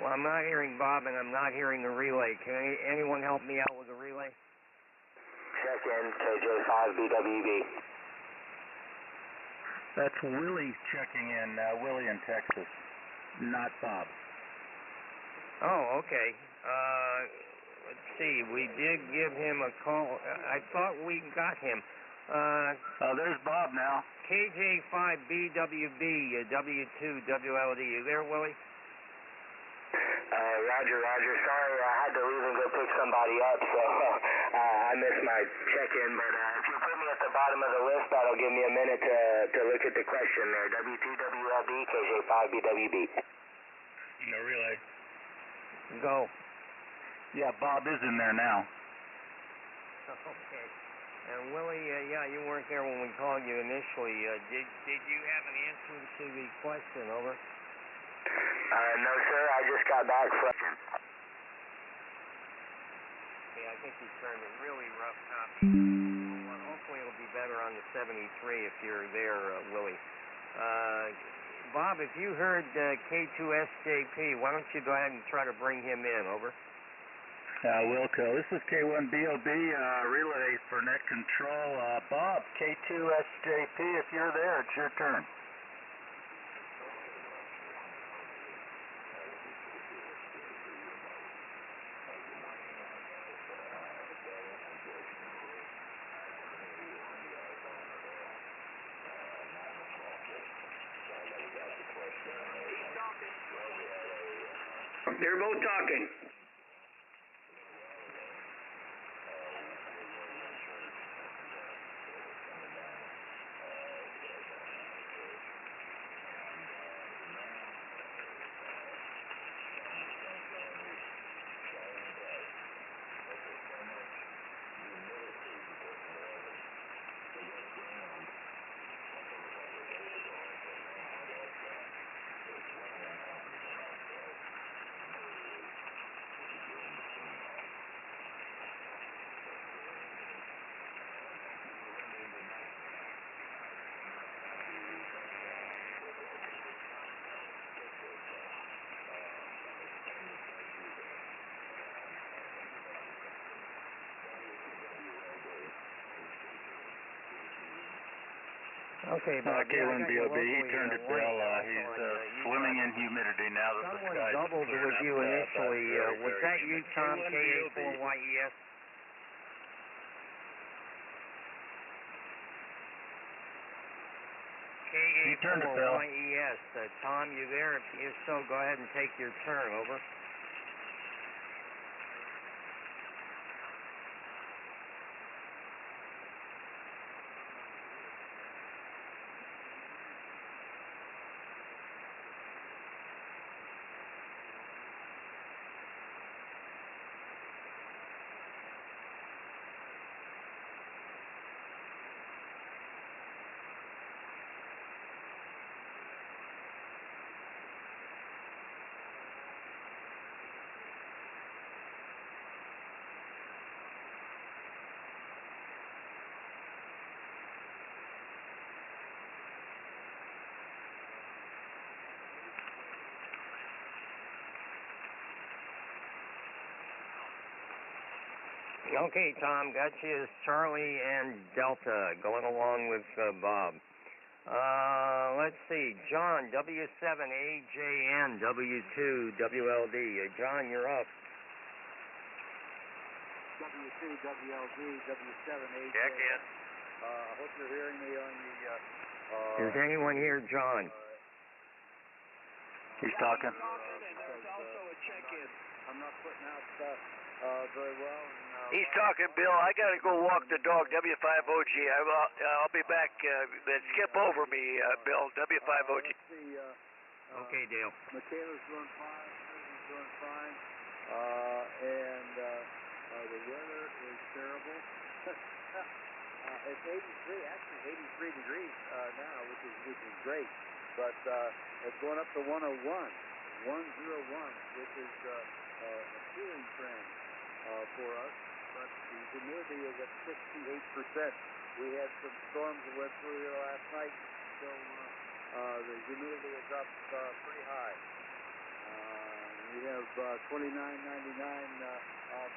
Well, I'm not hearing Bob, and I'm not hearing the relay. Can anyone help me out with the relay? Check in, KJ5BWB. That's Willie checking in, Willie in Texas, not Bob. Oh, okay. Let's see. We did give him a call. I thought we got him. There's Bob now. KJ5BWB, W2WLD. You there, Willie? Roger. Sorry, I had to leave and go pick somebody up, so I missed my check-in. But if you put me at the bottom of the list, that'll give me a minute to look at the question there. W2WLD, KJ5BWB. No relay. Go. Yeah, Bob is in there now. Okay. And Willie, yeah, you weren't there when we called you initially. Did you have an answer to the question? Over. No, sir. I just got back from. Okay, I think you turned a really rough copy. Well, hopefully it'll be better on the 73 if you're there, Willie. Bob, if you heard K2SJP, why don't you go ahead and try to bring him in, over. Wilco, this is K1BOB, relay for net control. Bob, K2SJP, if you're there, it's your turn. They're both talking. Okay, Bob. K1BOB, he turned it Bill. He's swimming in humidity now that the sky's doubled with you initially. Was that you, Tom, K4YES? K4YES. Tom, you there? If so, go ahead and take your turn, over. Okay, Tom, got you as Charlie and Delta going along with Bob. Let's see, John, W7AJN, W2WLD. John, you're up. W2WLD, W7AJN. Check in. I hope you're hearing me on the... Is anyone here, John? He's talking. And there's also a check-in. I'm not putting out very well. He's talking, Bill. I got to go walk the dog, W5OG. I'll be back. Then skip over me, Bill, W5OG. Okay, Dale. Michaela's doing fine. Susan's doing fine. And the weather is terrible. It's 83, actually 83 degrees now, which is great. But it's going up to 101, 101, which is a cooling trend for us. But the humidity is at 68%. We had some storms that went through here last night, so the humidity is up pretty high. We have 2999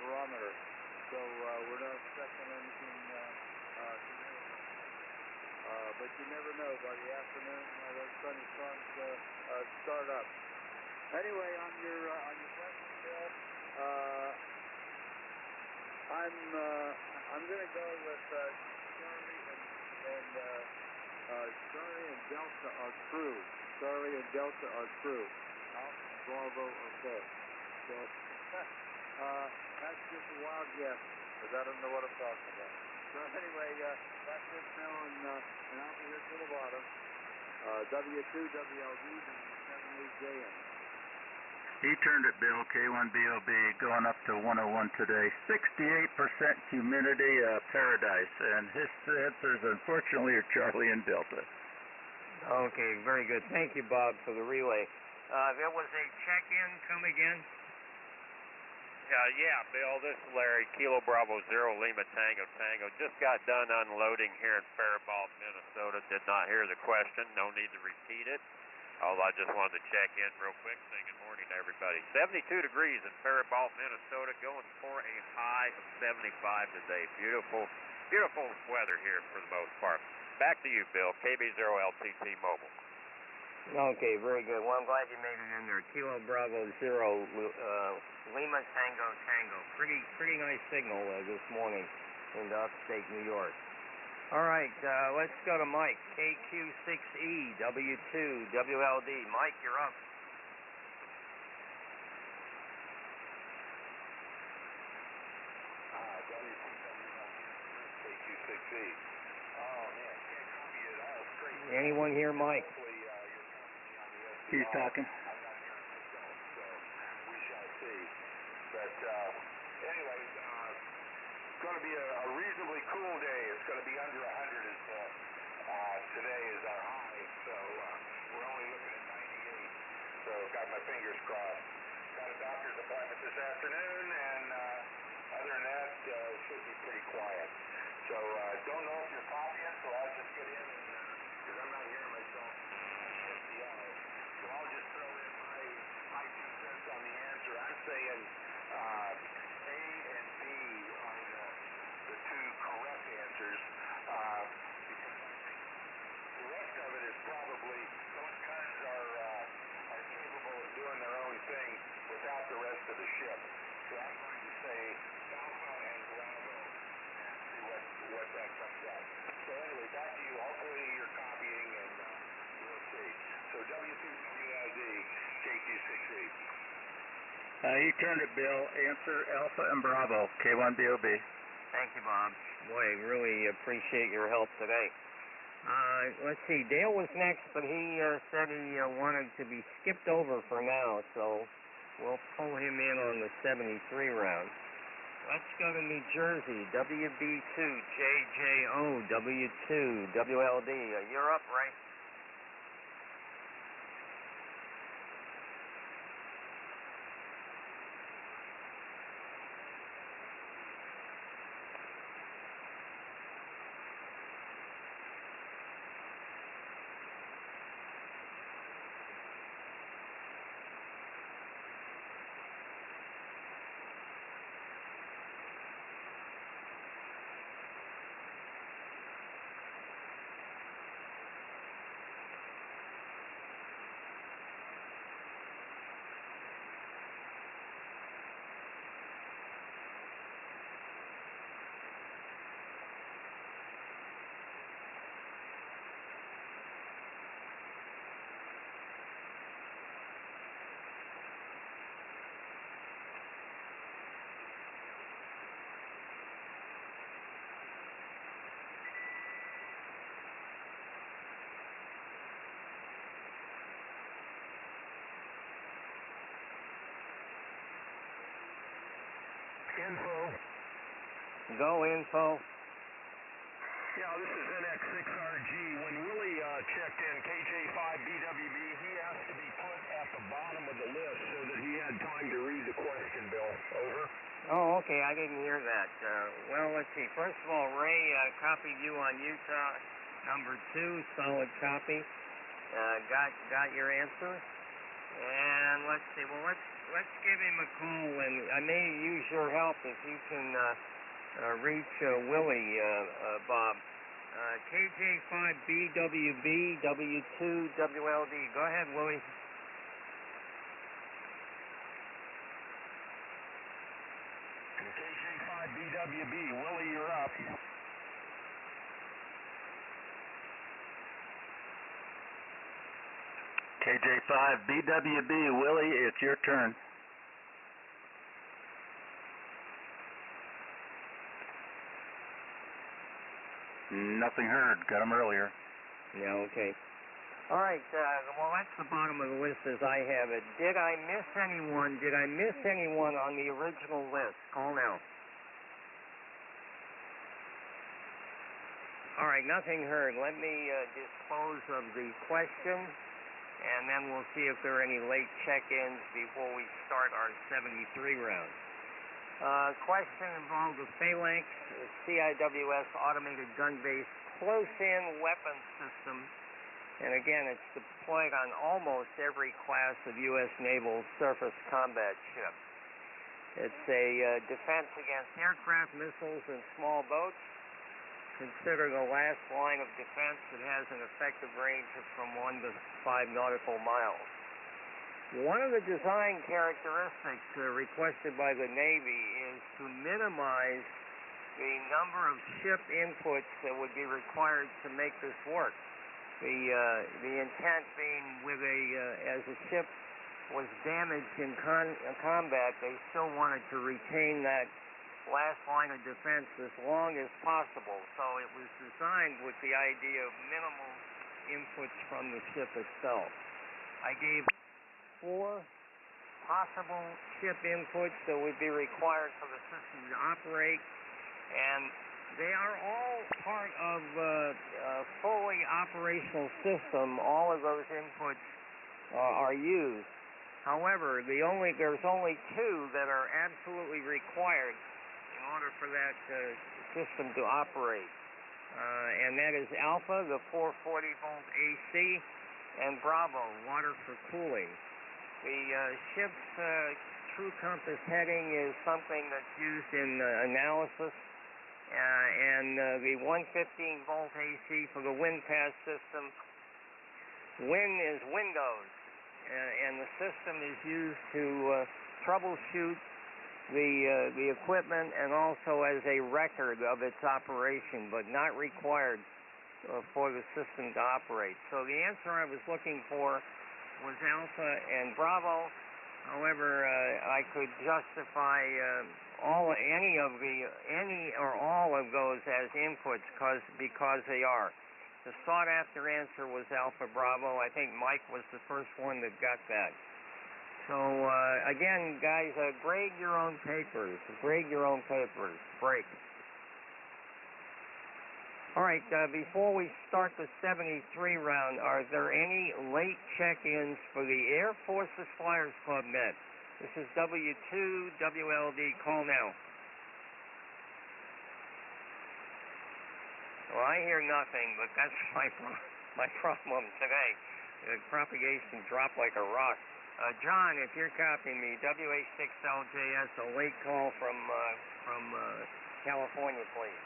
barometer, so we're not expecting anything significant. But you never know. By the afternoon, those sunny storms start up. Anyway, on your question, Bill, I'm going to go with Charlie and Delta are true. Charlie and Delta are true. Alpha and Bravo are false. So that's just a wild guess, because I don't know what I'm talking about. So anyway, that's it, Bill, and I'll be here to the bottom. W2WLD, W7AJN. He turned it, Bill, K1BOB, going up to 101 today. 68% humidity, paradise. And his answers, unfortunately, are Charlie and Delta. Okay, very good. Thank you, Bob, for the relay. There was a check-in. Come again? Yeah, Bill, this is Larry, Kilo Bravo 0 Lima Tango Tango. Just got done unloading here in Faribault, Minnesota. Did not hear the question. No need to repeat it. I just wanted to check in real quick, say good morning to everybody. 72 degrees in Faribault, Minnesota, going for a high of 75 today. Beautiful, beautiful weather here for the most part. Back to you, Bill, KB0LTT Mobile. Okay, very good. Well, I'm glad you made it in there. Kilo Bravo 0, Lima Tango Tango. Pretty nice signal this morning into upstate New York. All right, let's go to Mike, KQ6E, W2, WLD. Mike, you're up. KQ6E. Oh, man, can't copy it all straight. Anyone hear Mike? He's talking. I'm not hearing myself, so we shall see. But anyway, it's going to be a reasonably cool day. It's going to be under 100 today is our high, so we're only looking at 98. So got my fingers crossed. Got a doctor's appointment this afternoon, and other than that, should be pretty quiet. So don't know if you're copying, so I'll just get in, because I'm not hearing myself. So I'll just throw in my 2 cents on the answer. I'm saying A and B are the 2 correct answers, because the rest of it is probably those guns are capable of doing their own thing without the rest of the ship. So I'm going to say Alpha and Bravo and see what that comes out. So anyway, back to you. Hopefully you're copying, and we'll see. So W2WLD, KQ6E. You turned it, Bill. Answer Alpha and Bravo, K1DOB. Thank you, Bob. Boy, really appreciate your help today. Let's see, Dale was next, but he said he wanted to be skipped over for now, so we'll pull him in on the 73 round. Let's go to New Jersey, WB2, JJO, W2, WLD. You're up, Ray. Info. Go, info. Yeah, this is NX6RG. When Willie checked in, KJ5BWB, he asked to be put at the bottom of the list so that he had time to read the question, Bill. Over. Oh, okay, I didn't hear that. Well, let's see. First of all, Ray copied you on Utah, number 2, solid copy. Got your answer. And let's see. Well, let's give him a call, and I may use your help if you can reach Willie, Bob. KJ5BWB, W2WLD. Go ahead, Willie. KJ5BWB, Willie, you're up. KJ5BWB, Willie, it's your turn. Nothing heard. Got him earlier. Yeah, okay. All right, well, that's the bottom of the list as I have it. Did I miss anyone? Did I miss anyone on the original list? Call now. All right, nothing heard. Let me dispose of the question, and then we'll see if there are any late check-ins before we start our 73 round. Question involved the Phalanx CIWS automated gun-based close-in weapon system And again, it's deployed on almost every class of U.S. naval surface combat ship. It's a defense against aircraft, missiles, and small boats. Consider the last line of defense. It has an effective range of from 1 to 5 nautical miles. One of the design characteristics requested by the Navy is to minimize the number of ship inputs that would be required to make this work. The intent being as a ship was damaged in combat, they still wanted to retain that last line of defense as long as possible. So it was designed with the idea of minimal inputs from the ship itself. I gave 4 possible ship inputs that would be required for the system to operate, and they are all part of a fully operational system. All of those inputs are used. However, there's only 2 that are absolutely required in order for that system to operate. And that is Alpha, the 440-volt AC, and Bravo, water for cooling. The ship's true compass heading is something that's used in analysis, and the 115-volt AC for the wind pass system. Wind is windows, and the system is used to troubleshoot the equipment and also as a record of its operation, but not required for the system to operate. So the answer I was looking for was Alpha and Bravo. However, I could justify any or all of those as inputs because they are. The sought-after answer was Alpha Bravo. I think Mike was the first one that got that. So, again, guys, grade your own papers. Grade your own papers. Break. All right, before we start the 73 round, are there any late check-ins for the Air Forces Flyers Club net? This is W2 WLD. Call now. Well, I hear nothing, but that's my problem today. The propagation dropped like a rock. John, if you're copying me, WA6LJS, a late call from California, please.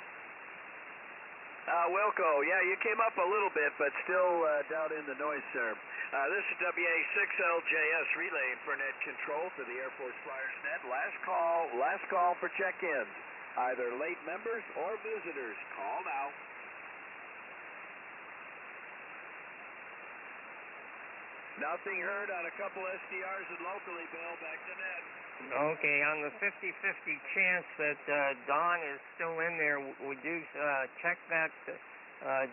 Wilco, yeah, you came up a little bit, but still down in the noise, sir. This is WA6LJS relaying for net control for the Air Force Flyers net. Last call for check-ins. Either late members or visitors. Call now. Nothing heard on a couple SDRs and locally, Bill. Back to net. Okay, on the 50-50 chance that Don is still in there, would you check that,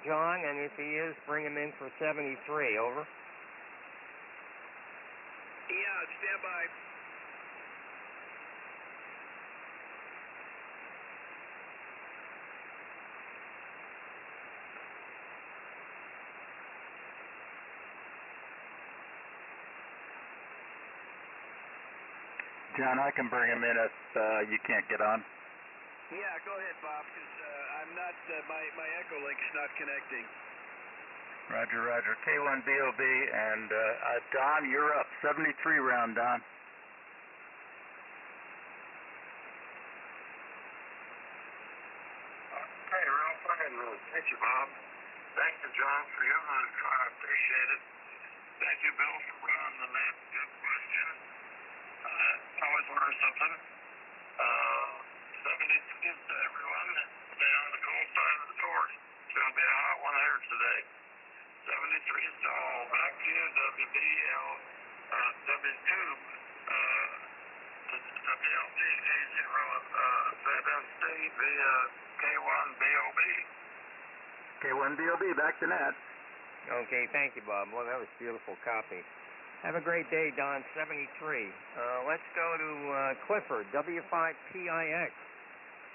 John? And if he is, bring him in for 73. Over. Yeah, stand by. John, I can bring him in if you can't get on. Yeah, go ahead, Bob, because I'm not, my echo link's not connecting. Roger, roger. K4YDB, and Don, you're up. 73 round, Don. Okay, real fine. Thank you, Bob. Thank you, John, for you. I appreciate it. Thank you, Bill, for running the net. Good question. Always learn something. 72 to everyone. Stay on the cold side of the door. It's going to be a hot one here today. 73 is all. Back to you, WBL, W2, WLT, A0, ZMC via K4YDB. K4YDB, back to net. Okay, thank you, Bob. Well, that was a beautiful copy. Have a great day, Don. 73. Let's go to Clifford, W5PIX,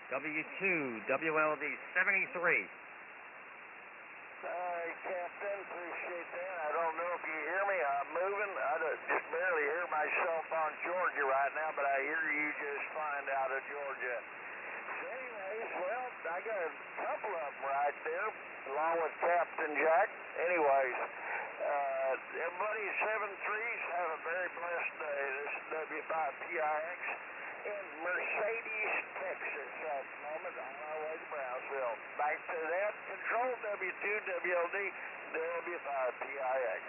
W2, WLD, 73. Captain, appreciate that. I don't know if you hear me. I'm moving. I just barely hear myself on Georgia right now, but I hear you just fine out of Georgia. So anyways, well, I got a couple of them right there, along with Captain Jack. Anyways, Everybody 7-3s, have a very blessed day. This is W5PIX in Mercedes, Texas at the moment on our way to Brownsville. Back to that control, W2WLD, W5PIX.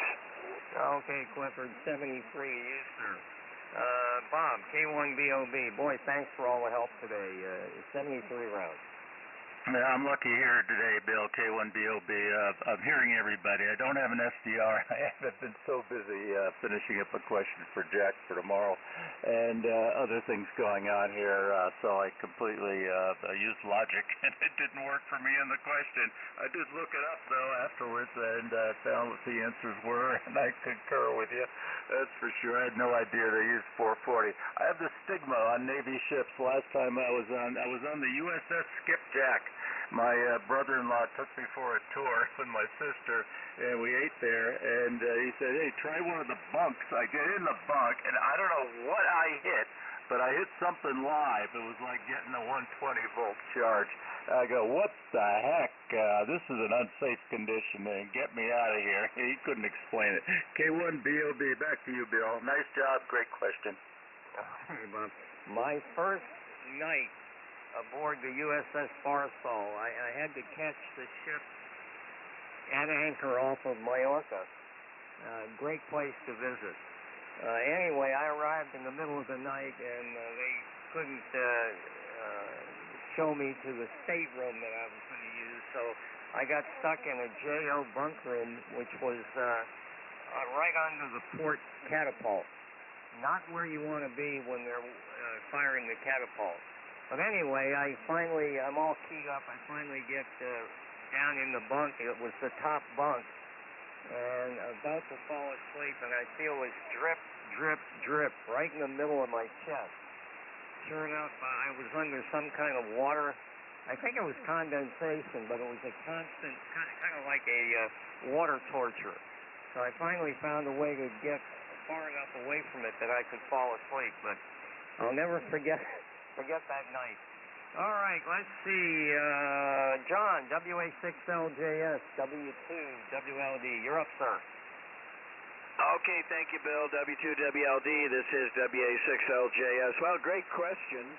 Okay, Clifford, 73 to you, sir. Bob, K4YDB. Boy, thanks for all the help today. 73 rounds. Yeah, I'm lucky here today, Bill, K4YDB. I'm hearing everybody. I don't have an SDR. I haven't been so busy finishing up a question for Jack for tomorrow and other things going on here. So I completely used logic, and it didn't work for me in the question. I did look it up, though, afterwards, and found what the answers were, and I concur with you. That's for sure. I had no idea they used 440. I have the stigma on Navy ships. Last time I was on the USS Skipjack. My brother-in-law took me for a tour with my sister, and we ate there, and he said, hey, try one of the bunks. I get in the bunk, and I don't know what I hit, but I hit something live. It was like getting a 120-volt charge. I go, what the heck? This is an unsafe condition, and get me out of here. He couldn't explain it. K4YDB, back to you, Bill. Nice job. Great question. Hey, Bob. My first night aboard the USS Farsal, I had to catch the ship at anchor off of Mallorca. Great place to visit. Anyway, I arrived in the middle of the night, and they couldn't show me to the stateroom that I was going to use, so I got stuck in a JO bunk room, which was right under the port catapult. Not where you want to be when they're firing the catapult. But anyway, I'm all keyed up. I finally get down in the bunk. It was the top bunk, and about to fall asleep, and I feel this drip, drip, drip right in the middle of my chest. Sure enough, I was under some kind of water. I think it was condensation, but it was a constant, kind of like a water torture. So I finally found a way to get far enough away from it that I could fall asleep. But I'll never forget that night. All right, let's see. John, WA6LJS, W2WLD. You're up, sir. Okay, thank you, Bill. W2WLD, this is WA6LJS. Well, great question.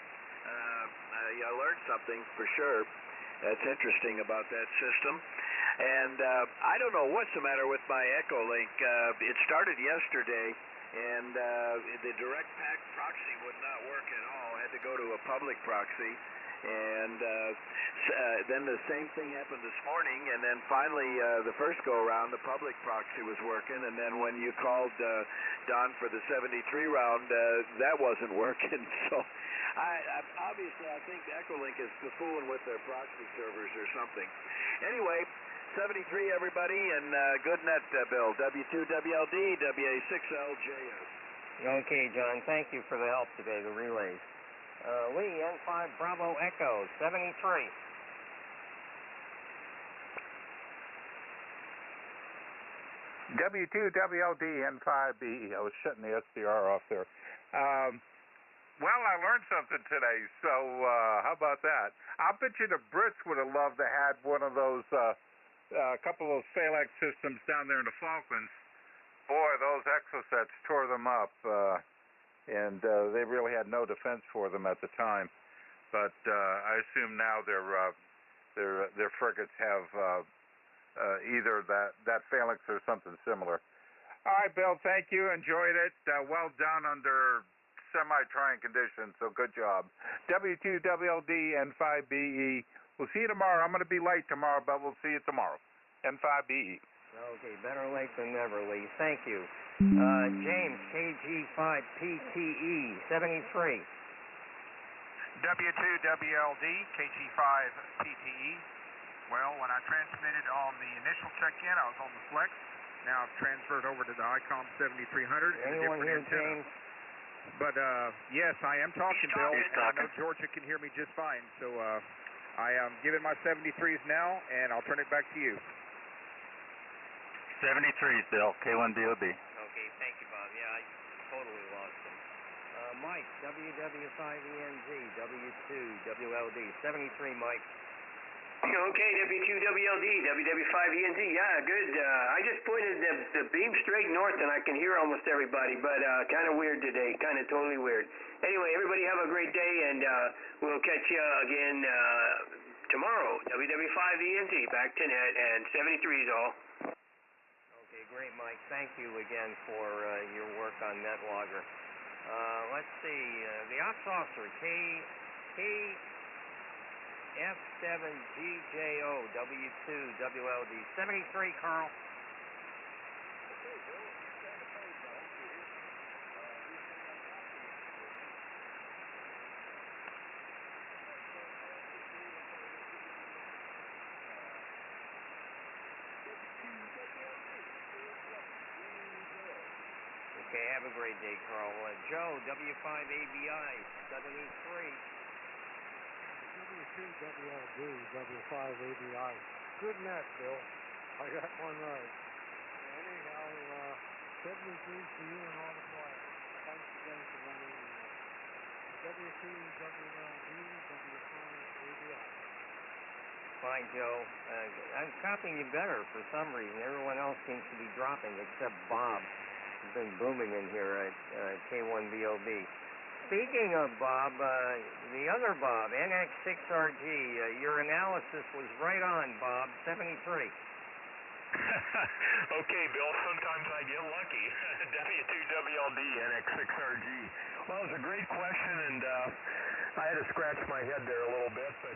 I learned something for sure. That's interesting about that system. And I don't know what's the matter with my Echolink. It started yesterday, and the direct pack proxy would not work at all. I had to go to a public proxy, and then the same thing happened this morning, and then finally the first go around the public proxy was working, and then when you called Don for the 73 round, that wasn't working. So obviously I think Echolink is fooling with their proxy servers or something. Anyway, 73 everybody, and good net, Bill. W2WLD, WA6LJS. Okay, John, thank you for the help today, the relays. Lee, N5 Bravo Echo, 73. W2WLD N5BE. I was shutting the SDR off there. Well, I learned something today, so how about that? I'll bet you the Brits would have loved to have one of those, a couple of those phalanx systems down there in the Falklands. Boy, those exocets tore them up, and they really had no defense for them at the time. But I assume now their frigates have either that phalanx or something similar. All right, Bill, thank you. Enjoyed it. Well done under semi-trying conditions, so good job. W2WLD N5BE. We'll see you tomorrow. I'm going to be late tomorrow, but we'll see you tomorrow. N5BE. Okay, better late than never, Lee. Thank you. James, KG5PTE, 73. W2WLD, KG5PTE. Well, when I transmitted on the initial check-in, I was on the Flex. Now I've transferred over to the ICOM 7300. Anyone here, James? But, yes, I am talking, Bill, and I know Georgia can hear me just fine. So I am giving my 73s now, and I'll turn it back to you. 73s, Bill, K4YDB. Okay, thank you, Bob. Yeah, I totally lost him. Mike, WW5ENG, W2WLD, 73, Mike. Okay, W2WLD, WW5ENZ, yeah, good. I just pointed the beam straight north and I can hear almost everybody, but kind of weird today, kind of totally weird. Anyway, everybody have a great day, and we'll catch you again tomorrow. WW5ENZ, back to net, and 73 is all. Okay, great, Mike. Thank you again for your work on NetLogger. Let's see, the ops officer, F7GJO, W2WLD, 73, Carl. Okay, have a great day, Carl. Joe, W5ABI, 73. W2WLD, W5ABI. Good net, Bill. I got one right. Anyhow, 73 for you and all the players. Thanks again for running W2WLD, W5ABI. Fine, Joe. I'm copying you better for some reason. Everyone else seems to be dropping except Bob. He's been booming in here at K4YDB. Speaking of Bob, the other Bob, NX6RG, your analysis was right on, Bob, 73. Okay, Bill, sometimes I get lucky. W2WLD, NX6RG. Well, it was a great question, and I had to scratch my head there a little bit, but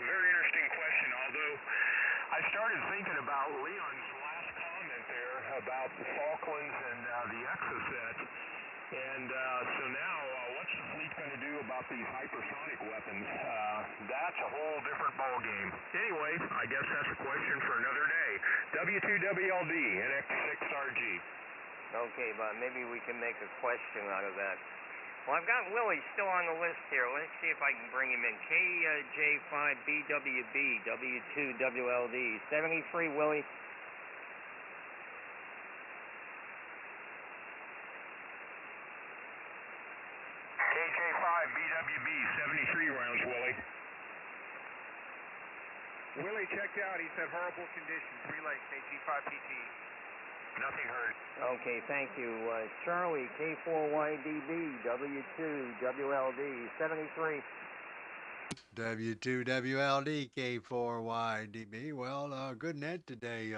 very interesting question, although I started thinking about Leon's last comment there about the Falklands and the Exocet. And so now, what's the fleet going to do about these hypersonic weapons? That's a whole different ballgame. Anyway, I guess that's a question for another day. W2WLD, NX6RG. Okay, but maybe we can make a question out of that. Well, I've got Willie still on the list here. Let's see if I can bring him in. KJ5BWB, W2WLD, 73, Willie. KJ5BWB, 73 rounds, Willie. Willie checked out. He said horrible conditions. Relay KG5PT. Nothing heard. Okay, thank you. Charlie, K4YDB, W2WLD, 73. W2WLD, K4YDB. Well, good net today.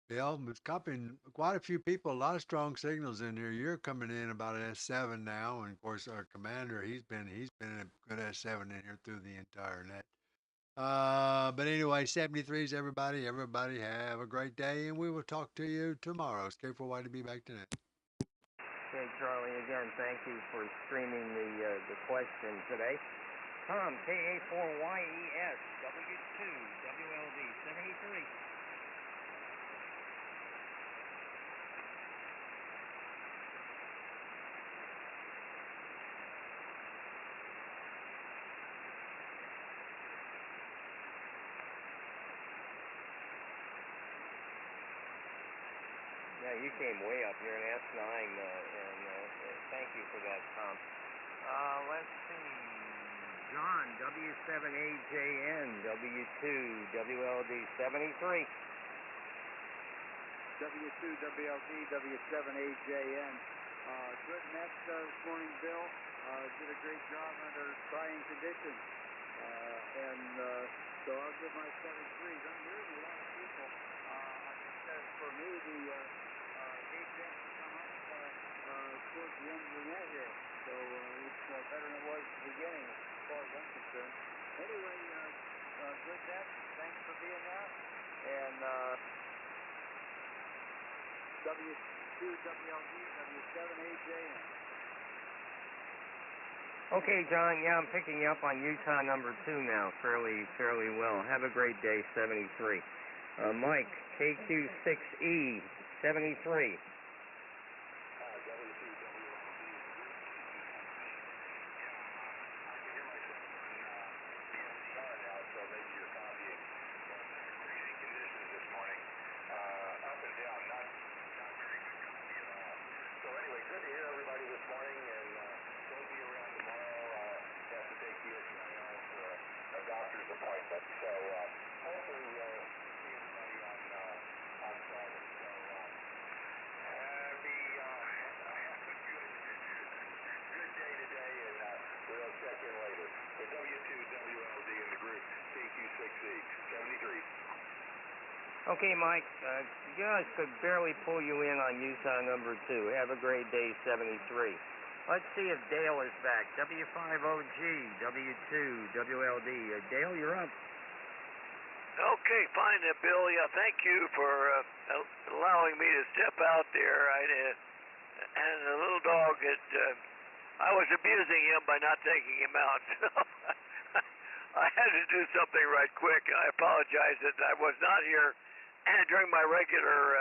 Bill was copying quite a few people, a lot of strong signals in here. You're coming in about an S7 now, and of course our commander, he's been a good S7 in here through the entire net. But anyway, 73s, everybody have a great day, and we will talk to you tomorrow. It's K4YDB back to net. Okay, Charlie, again, thank you for streaming the question today. Tom, KA4YES, W2WLD, 73. Yeah, you came way up. You're an S9, and thank you for that, Tom. Let's see. John, W7AJN, W2WLD, 73. W2WLD, W7AJN. Good net this morning, Bill. Did a great job under trying conditions. So I'll give my 73s. I'm hearing a lot of people. I think that for me, the gate jumps come up towards the end of the net here. So it's better than it was at the beginning, as far as I'm concerned. Anyway, good net. Thanks for being there. And W2WLD, W7AJN. Okay, John, yeah, I'm picking you up on Utah number 2 now, fairly well. Have a great day, 73. Mike, KQ6E, 73. Doctor's doctor's appointment. So hopefully we'll see everybody on Friday. So good day today, and we'll check in later. For W2WLD in the group, KQ6E 73. Okay, Mike, you guys could barely pull you in on USON number 2. Have a great day, 73. Let's see if Dale is back. W5OG, W2WLD. Dale, you're up. Okay, fine, Bill. Yeah, thank you for allowing me to step out there. And the little dog I was abusing him by not taking him out. So I had to do something right quick. I apologize that I was not here during my regular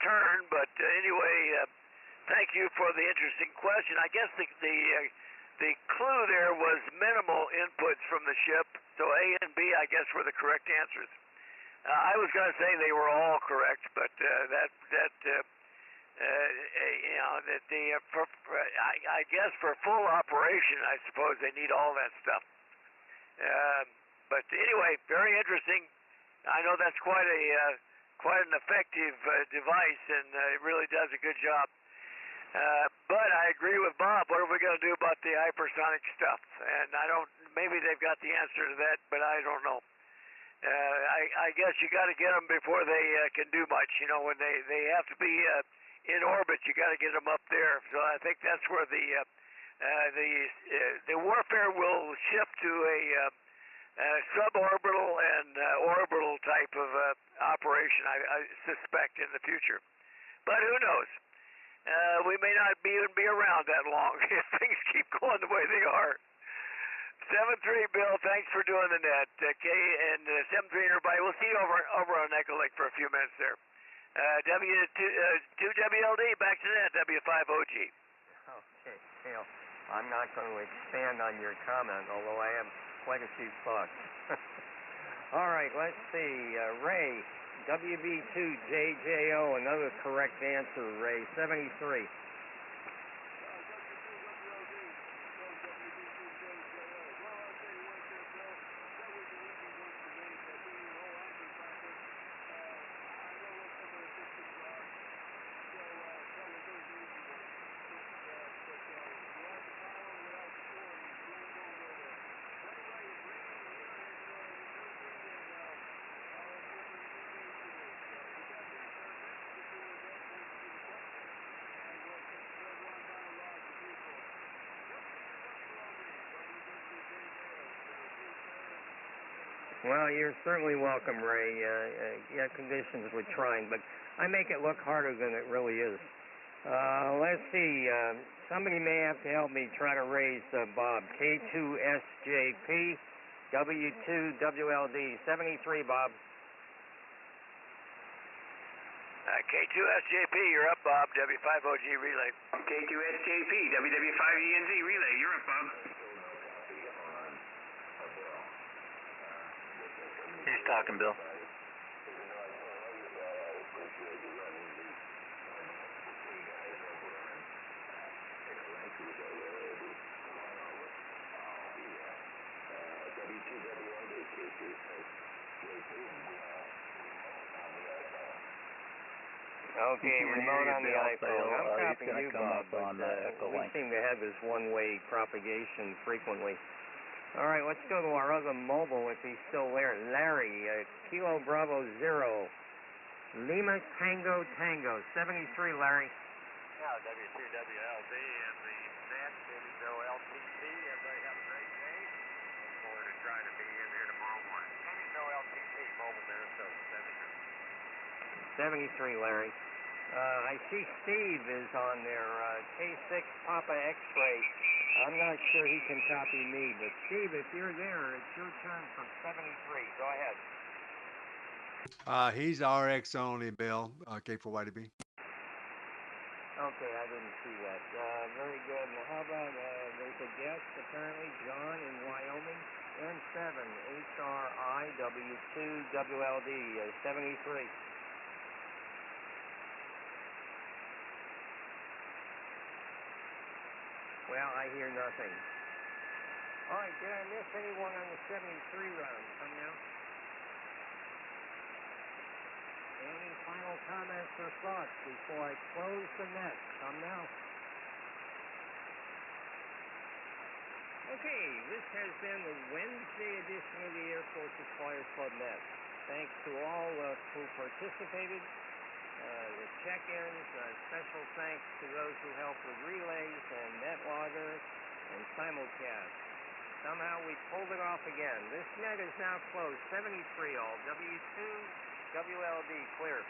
turn, but anyway, thank you for the interesting question. I guess the clue there was minimal inputs from the ship, so A and B, I guess, were the correct answers. I was going to say they were all correct, but I guess for full operation, I suppose they need all that stuff. But anyway, very interesting. I know that's quite an effective device, and it really does a good job. But I agree with Bob. What are we going to do about the hypersonic stuff? And maybe they've got the answer to that, but I don't know. I guess you got to get them before they can do much. You know, when they have to be in orbit, you got to get them up there. So I think that's where the warfare will shift to a suborbital and orbital type of operation, I suspect, in the future. But who knows? We may not even be around that long if things keep going the way they are. 7-3, Bill, thanks for doing the net. And 7-3, everybody. We'll see you over on Echo Lake for a few minutes there. W2WLD, back to net, W5OG. Okay, Dale, I'm not going to expand on your comment, although I have quite a few thoughts. All right, let's see. Ray, WB2JJO, another correct answer, Ray, 73. Well, you're certainly welcome, Ray. Yeah, conditions were trying, but I make it look harder than it really is. Let's see. Somebody may have to help me try to raise Bob. K2SJP, W2WLD, 73, Bob. K2SJP, you're up, Bob. W5OG relay. K2SJP, WW5ENZ relay, you're up, Bob. He's talking, Bill. Okay, remote on the iPhone. I'm copying you, Bob, but we seem to have this one-way propagation frequently. All right, let's go to our other mobile if he's still there. Larry, Kilo Bravo 0, Lima Tango Tango, 73, Larry. Yeah, W2WLD and the net, maybe no LTT. Everybody have a great day. Look forward to trying to be in here tomorrow morning. Maybe no LTT, mobile Minnesota, 73, Larry. I see Steve is on there, K6 Papa X-Ray. I'm not sure he can copy me, but Steve, if you're there, it's your turn for 73. Go ahead. He's RX only, Bill, K4YDB. Okay, I didn't see that. Very good. Now, how about, there's a guest, apparently, John in Wyoming, N7, HRIW2WLD, 73. Well, I hear nothing. All right, did I miss anyone on the 73 round? Come now. Any final comments or thoughts before I close the net? Come now. Okay, this has been the Wednesday edition of the Air Force's Flyers Club Net. Thanks to all who participated, the check-ins, special thanks to those who helped with relays and NetLogger and simulcast. Somehow we pulled it off again. This net is now closed. 73 all. W2, WLD, clear.